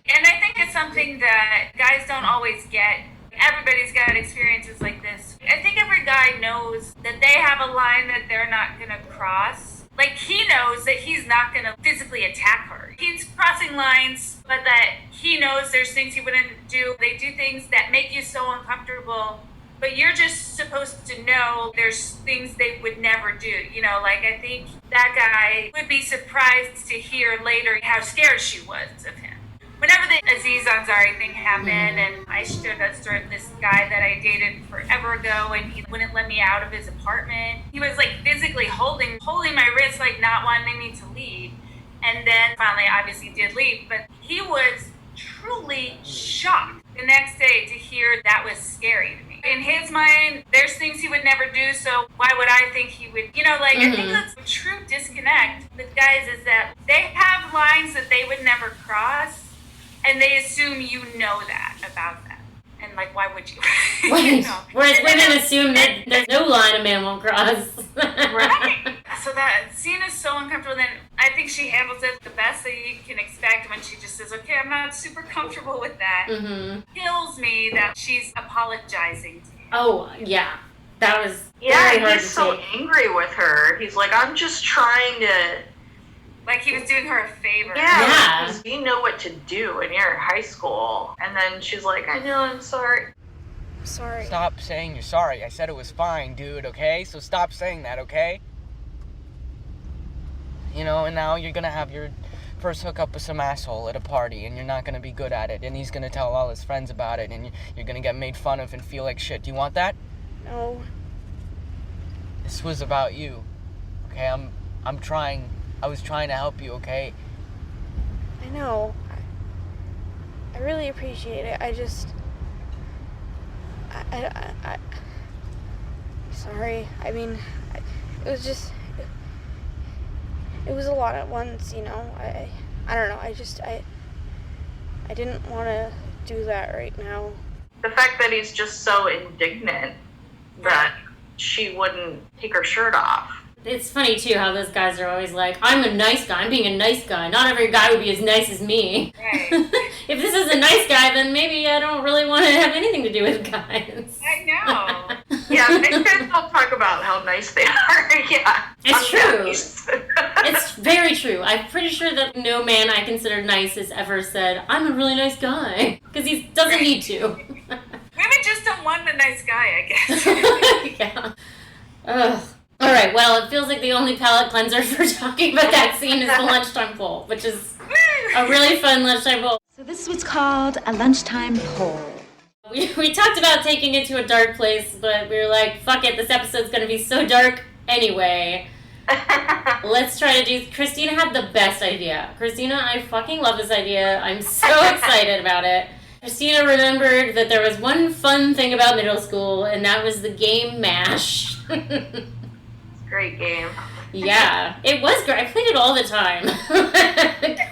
I think it's something that guys don't always get. Everybody's got experiences like this. I think every guy knows that they have a line that they're not going to cross. Like, he knows that he's not going to physically attack her. He's crossing lines, but that he knows there's things he wouldn't do. They do things that make you so uncomfortable but you're just supposed to know there's things they would never do. You know, like I think that guy would be surprised to hear later how scared she was of him. Whenever the Aziz Ansari thing happened, and I shared that story with this guy that I dated forever ago, and he wouldn't let me out of his apartment. He was like physically holding my wrist, like not wanting me to leave. And then finally, obviously did leave, but he was truly shocked the next day to hear that was scary to me. In his mind, there's things he would never do, so why would I think he would, you know, like, I think that's a true disconnect with guys is that they have lines that they would never cross, and they assume you know that about them. And, like, why would you? You know? Whereas women assume that there's no line a man won't cross. Right? So that scene is so uncomfortable. Then I think she handles it the best that you can expect when she just says, okay, I'm not super comfortable with that. Kills me that she's apologizing to him. Oh, yeah. That was very Yeah, hard he's to so take. angry with her. He's like, I'm just trying to... Like he was doing her a favor. Yeah. Like, you know what to do when you're in high school. And then she's like, I know, I'm sorry. Sorry. Stop saying you're sorry. I said it was fine, dude, okay? So stop saying that, okay? You know, and now you're gonna have your first hookup with some asshole at a party, and you're not gonna be good at it, and he's gonna tell all his friends about it, and you're gonna get made fun of and feel like shit. Do you want that? No. This was about you, okay? I was trying to help you, okay? I know. I really appreciate it. I just... I sorry. I mean, it was just... It was a lot at once, you know. I don't know. I didn't want to do that right now. The fact that he's just so indignant that she wouldn't take her shirt off. It's funny, too, how those guys are always like, I'm a nice guy, I'm being a nice guy. Not every guy would be as nice as me. Right. If this is a nice guy, then maybe I don't really want to have anything to do with guys. I know. Yeah, they guys all talk about how nice they are. Yeah. It's true. It's very true. I'm pretty sure that no man I consider nice has ever said, I'm a really nice guy. Because he doesn't need to. Women just don't want a nice guy, I guess. Yeah. Ugh. All right, well, it feels like the only palate cleanser for talking about that scene is the Lunchtime Poll, which is a really fun Lunchtime Poll. So this is what's called a lunchtime poll. We talked about taking it to a dark place, but we were like, fuck it, this episode's going to be so dark anyway. Let's try to do... Christina had the best idea. Christina, I fucking love this idea. I'm so excited about it. Christina remembered that there was one fun thing about middle school, and that was the game M.A.S.H. Great game. Yeah, it was great. I played it all the time.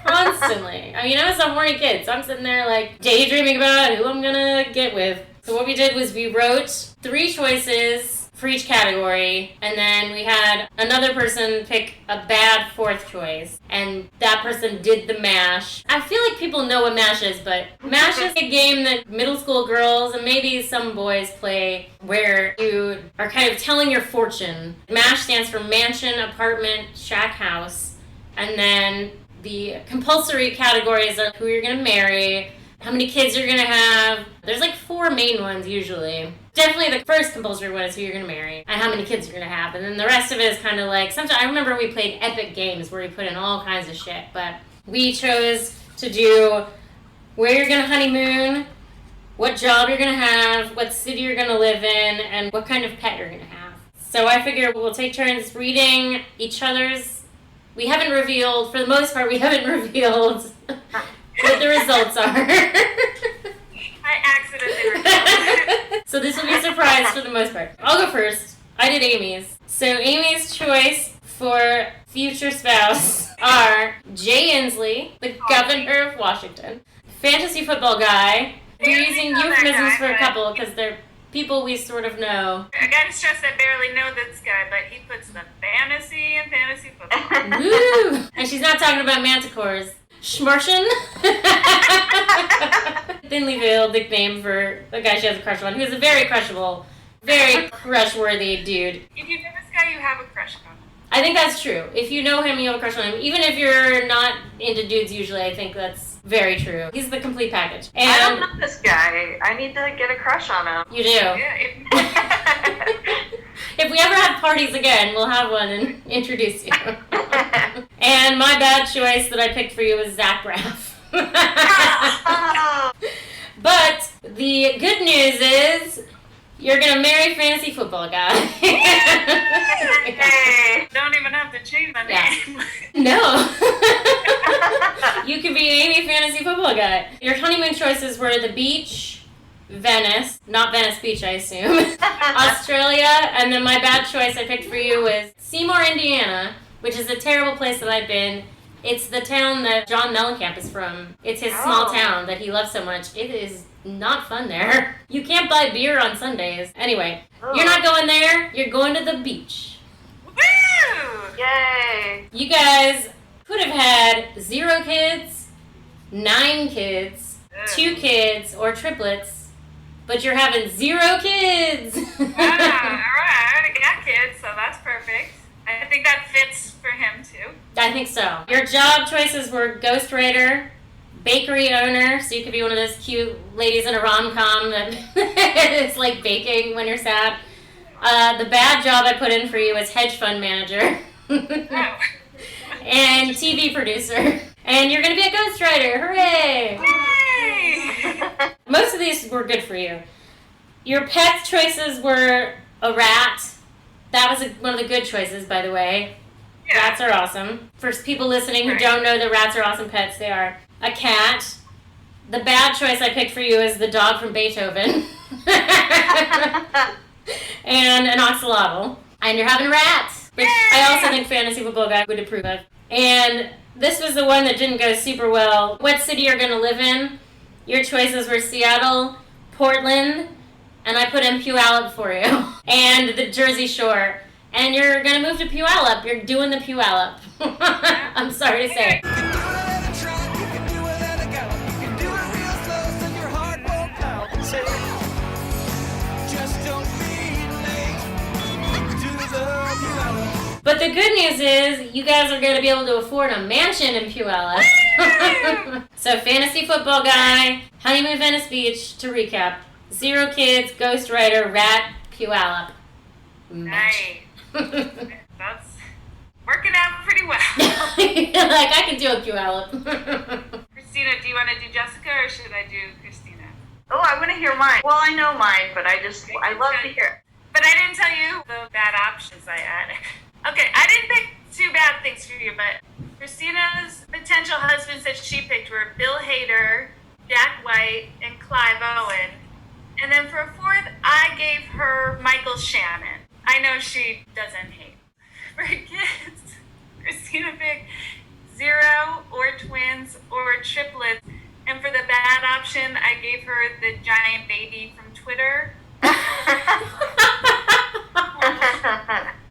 Constantly. I mean, I was a horny kid, so I'm sitting there, like, daydreaming about who I'm gonna get with. So what we did was we wrote 3 choices for each category, and then we had another person pick a bad 4th choice, and that person did the M.A.S.H. I feel like people know what M.A.S.H. is, but M.A.S.H. is a game that middle school girls and maybe some boys play where you are kind of telling your fortune. M.A.S.H. stands for mansion, apartment, shack, house, and then the compulsory categories are who you're going to marry, how many kids you're going to have. There's like 4 main ones usually. Definitely the first compulsory one is who you're going to marry and how many kids you're going to have. And then the rest of it is kind of like, sometimes I remember we played epic games where we put in all kinds of shit. But we chose to do where you're going to honeymoon, what job you're going to have, what city you're going to live in, and what kind of pet you're going to have. So I figure we'll take turns reading each other's. We haven't revealed, for the most part, we haven't revealed what the results are. I accidentally revealed. So this will be a surprise for the most part. I'll go first. I did Amy's. So Amy's choice for future spouse are Jay Inslee, the governor of Washington, fantasy football guy. We're using euphemisms for a couple because they're people we sort of know. I gotta stress I barely know this guy, but he puts the fantasy in fantasy football. Woo! And she's not talking about manticores. Schmartian? Thinly veiled nickname for the guy she has a crush on, who's a very crushable, very crush-worthy dude. If you know this guy, you have a crush on him. I think that's true. If you know him, you have a crush on him. Even if you're not into dudes usually, I think that's Very true. He's the complete package. And I don't know this guy. I need to get a crush on him. You do. If we ever have parties again, we'll have one and introduce you. And my bad choice that I picked for you was Zach Braff. But the good news is you're going to marry fantasy football guy. Hey, don't even have to change my name. No. You could be Amy fantasy football guy. Your honeymoon choices were the beach, Venice, not Venice Beach, I assume, Australia, and then my bad choice I picked for you was Seymour, Indiana, which is a terrible place that I've been. It's the town that John Mellencamp is from. It's his small town that he loves so much. It is not fun there. You can't buy beer on Sundays. Anyway, you're not going there. You're going to the beach. Woo! Yay! You guys could have had 0 kids, 9 kids, 2 kids, or triplets, but you're having 0 kids. Alright, I already got kids, so that's perfect. I think that fits for him too. I think so. Your job choices were ghostwriter, bakery owner, so you could be one of those cute ladies in a rom-com that is like baking when you're sad. The bad job I put in for you was hedge fund manager. And TV producer. And you're going to be a ghostwriter. Hooray! Yay! Most of these were good for you. Your pet choices were a rat. That was one of the good choices, by the way. Yeah. Rats are awesome. For people listening who don't know that rats are awesome pets, they are. A cat. The bad choice I picked for you is the dog from Beethoven. And an axolotl. And you're having rats, which I also think Fantasy Football Guy would approve of. And this was the one that didn't go super well. What city you're going to live in? Your choices were Seattle, Portland, and I put in Puyallup for you. And the Jersey Shore. And you're going to move to Puyallup. You're doing the Puyallup. I'm sorry to say. But the good news is, you guys are going to be able to afford a mansion in Puyallup. So, Fantasy Football Guy, Honeymoon Venice Beach, to recap. 0 kids, ghostwriter, rat, Puyallup. Nice. That's working out pretty well. Like, I can do a Puyallup. Christina, do you want to do Jessica or should I do Christina? Oh, I want to hear mine. Well, I know mine, but I love to hear it. But I didn't tell you the bad options I added. Okay, I didn't pick 2 bad things for you, but Christina's potential husbands that she picked were Bill Hader, Jack White, and Clive Owen. And then for a 4th, I gave her Michael Shannon. I know she doesn't hate. For kids, Christina picked 0 or twins or triplets. And for the bad option, I gave her the giant baby from Twitter.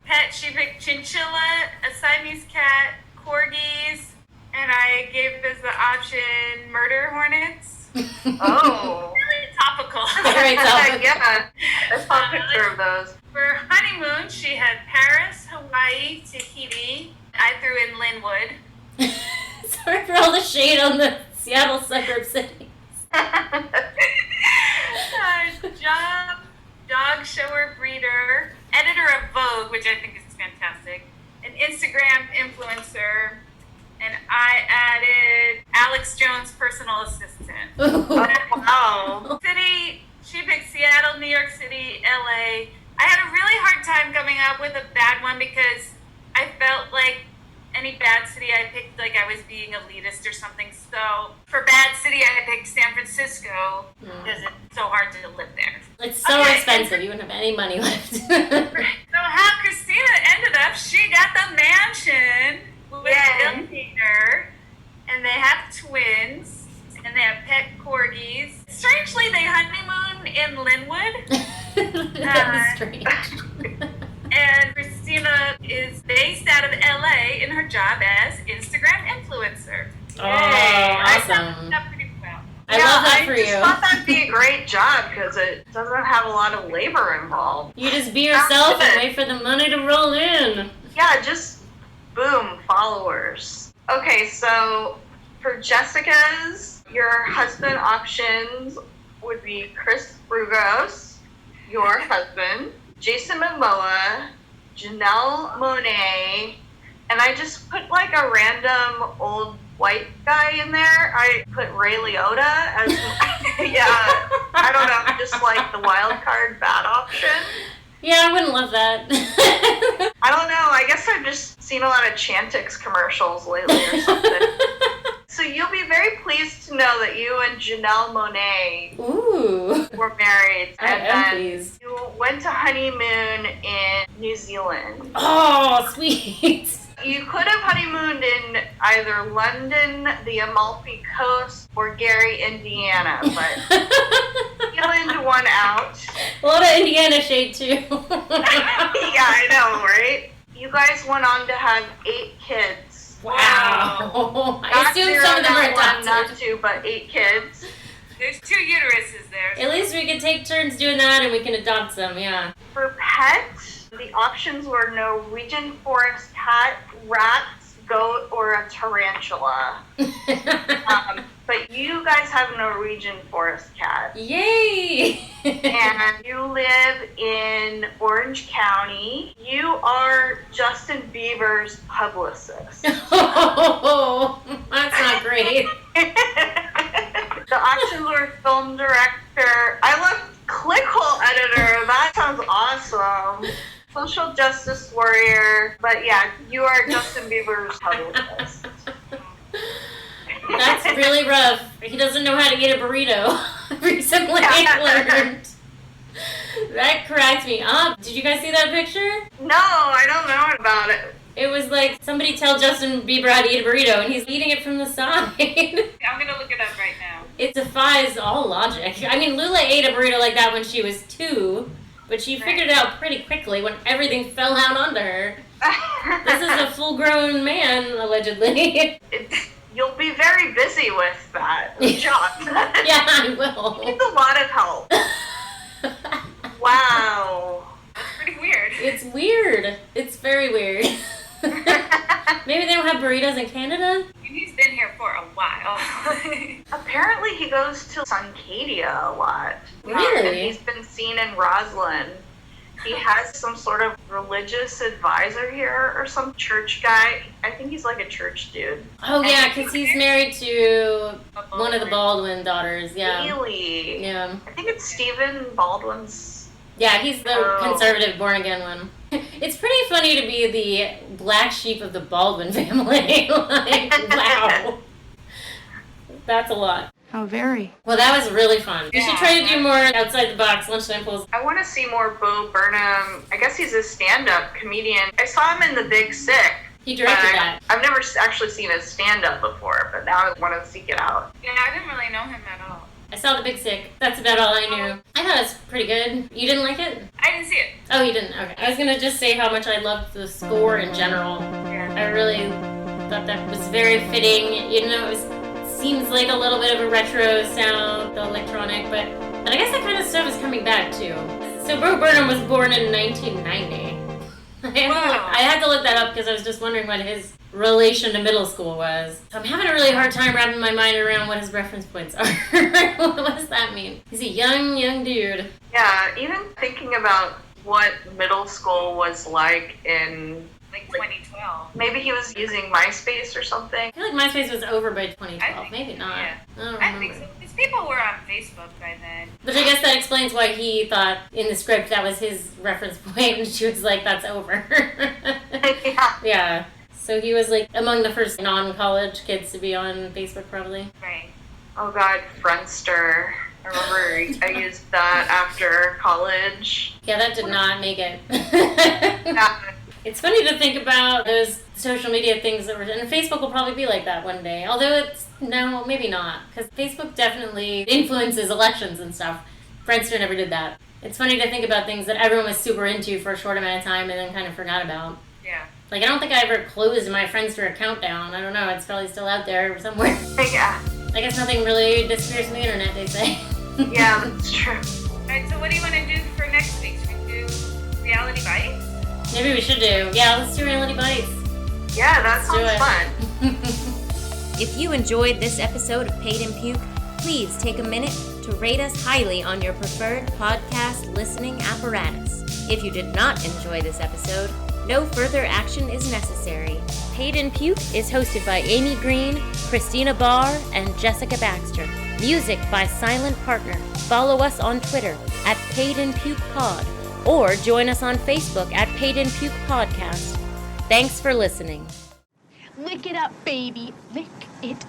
Pet, she picked chinchilla, a Siamese cat, corgis, and I gave as the option murder hornets. Oh. Really topical. Very topical. Yeah, I saw a picture of those. For honeymoon, she had Paris, Hawaii, Tahiti. I threw in Linwood. Sorry for all the shade on the Seattle suburb cities. Job, dog shower breeder, editor of Vogue, which I think is fantastic, an Instagram influencer, and I added Alex Jones' personal assistant. Wow. City, she picked Seattle, New York City, LA. I had a really hard time coming up with a bad one because I felt like any bad city I picked, like I was being elitist or something. So for bad city, I picked San Francisco because it's so hard to live there. It's so expensive. You wouldn't have any money left. So how Christina ended up, she got the mansion with Bill Hader, and they have twins, and they have pet corgis. Strangely, they honeymoon in Linwood. That was strange. And Christina is based out of LA in her job as Instagram influencer. Oh, awesome. I thought that pretty well. I love that for you. I just thought that'd be a great job because it doesn't have a lot of labor involved. You just be yourself and wait for the money to roll in. Yeah, just boom, followers. Okay, so For Jessica's, your husband options would be Chris Brugos, your husband, Jason Momoa, Janelle Monáe, and I just put like a random old white guy in there. I put Ray Liotta as, yeah, I don't know, just like the wild card bad option. Yeah, I wouldn't love that. I don't know, I guess I've just seen a lot of Chantix commercials lately or something. So you'll be very pleased to know that you and Janelle Monáe were married. I am pleased. You went to honeymoon in New Zealand. Oh, sweet. You could have honeymooned in either London, the Amalfi Coast, or Gary, Indiana, but Zealand won out. A lot of Indiana shade too. Yeah, I know, right? You guys went on to have 8 kids. Wow. I assume some of them are adopted. Not 2, but 8 kids. There's 2 uteruses there. At least we could take turns doing that and we can adopt them, yeah. For pets, the options were Norwegian forest cat, rats, goat, or a tarantula. But you guys have a Norwegian forest cat. Yay! And you live in Orange County. You are Justin Bieber's publicist. Oh, that's not great. The options were film director. I left clickhole editor. That sounds awesome. Social justice warrior. But yeah, you are Justin Bieber's publicist. That's really rough. He doesn't know how to eat a burrito. Recently learned. That cracks me up. Did you guys see that picture? No, I don't know about it. It was like somebody tell Justin Bieber how to eat a burrito, and he's eating it from the side. I'm gonna look it up right now. It defies all logic. I mean, Lula ate a burrito like that when she was 2, but she figured it out pretty quickly when everything fell out onto her. This is a full-grown man, allegedly. You'll be very busy with that job. Yeah, I will. It needs a lot of help. Wow. That's pretty weird. It's weird. It's very weird. Maybe they don't have burritos in Canada? He's been here for a while. Apparently he goes to Suncadia a lot. Really? And he's been seen in Roslyn. He has some sort of religious advisor here or some church guy. I think he's like a church dude. Oh, yeah, because he's married to one of the Baldwin daughters. Yeah. Really? Yeah. I think it's Stephen Baldwin's. Yeah, he's the conservative born-again one. It's pretty funny to be the black sheep of the Baldwin family. Like, wow. That's a lot. How very. Well, that was really fun. You should try to do more outside the box lunchtime polls. I want to see more Bo Burnham. I guess he's a stand-up comedian. I saw him in The Big Sick. He directed that. I've never actually seen his stand-up before, but now I want to seek it out. Yeah, I didn't really know him at all. I saw The Big Sick. That's about all I knew. I thought it was pretty good. You didn't like it? I didn't see it. Oh, you didn't? Okay. I was going to just say how much I loved the score in general. Yeah. I really thought that was very fitting. You know, it seems like a little bit of a retro sound, the electronic, but I guess that kind of stuff is coming back too. So Bo Burnham was born in 1990. I had to look that up because I was just wondering what his relation to middle school was. So I'm having a really hard time wrapping my mind around what his reference points are. What does that mean? He's a young dude. Yeah, even thinking about what middle school was like in like 2012. Maybe he was using MySpace or something. I feel like MySpace was over by 2012. Maybe not. Yeah. I think so. Because people were on Facebook by then. But I guess that explains why he thought in the script that was his reference point, and she was like, that's over. Yeah. So he was like among the first non-college kids to be on Facebook, probably. Right. Oh God, Friendster. I remember I used that after college. Yeah, that did not make it. It's funny to think about those social media things that were, and Facebook will probably be like that one day. Although no, maybe not, because Facebook definitely influences elections and stuff. Friendster never did that. It's funny to think about things that everyone was super into for a short amount of time and then kind of forgot about. Yeah. Like, I don't think I ever closed my Friendster account down. I don't know, it's probably still out there somewhere. Yeah. I guess nothing really disappears from the internet, they say. Yeah, that's true. Alright, so what do you want to do for next week? Should we do Reality Bites? Maybe we should do. Yeah, let's do Reality Bites. Yeah, that sounds fun. If you enjoyed this episode of Paid and Puke, please take a minute to rate us highly on your preferred podcast listening apparatus. If you did not enjoy this episode, no further action is necessary. Paid and Puke is hosted by Amy Green, Christina Barr, and Jessica Baxter. Music by Silent Partner. Follow us on Twitter at Paid and Puke Pod, or join us on Facebook at Paid and Puke Podcast. Thanks for listening. Lick it up, baby. Lick it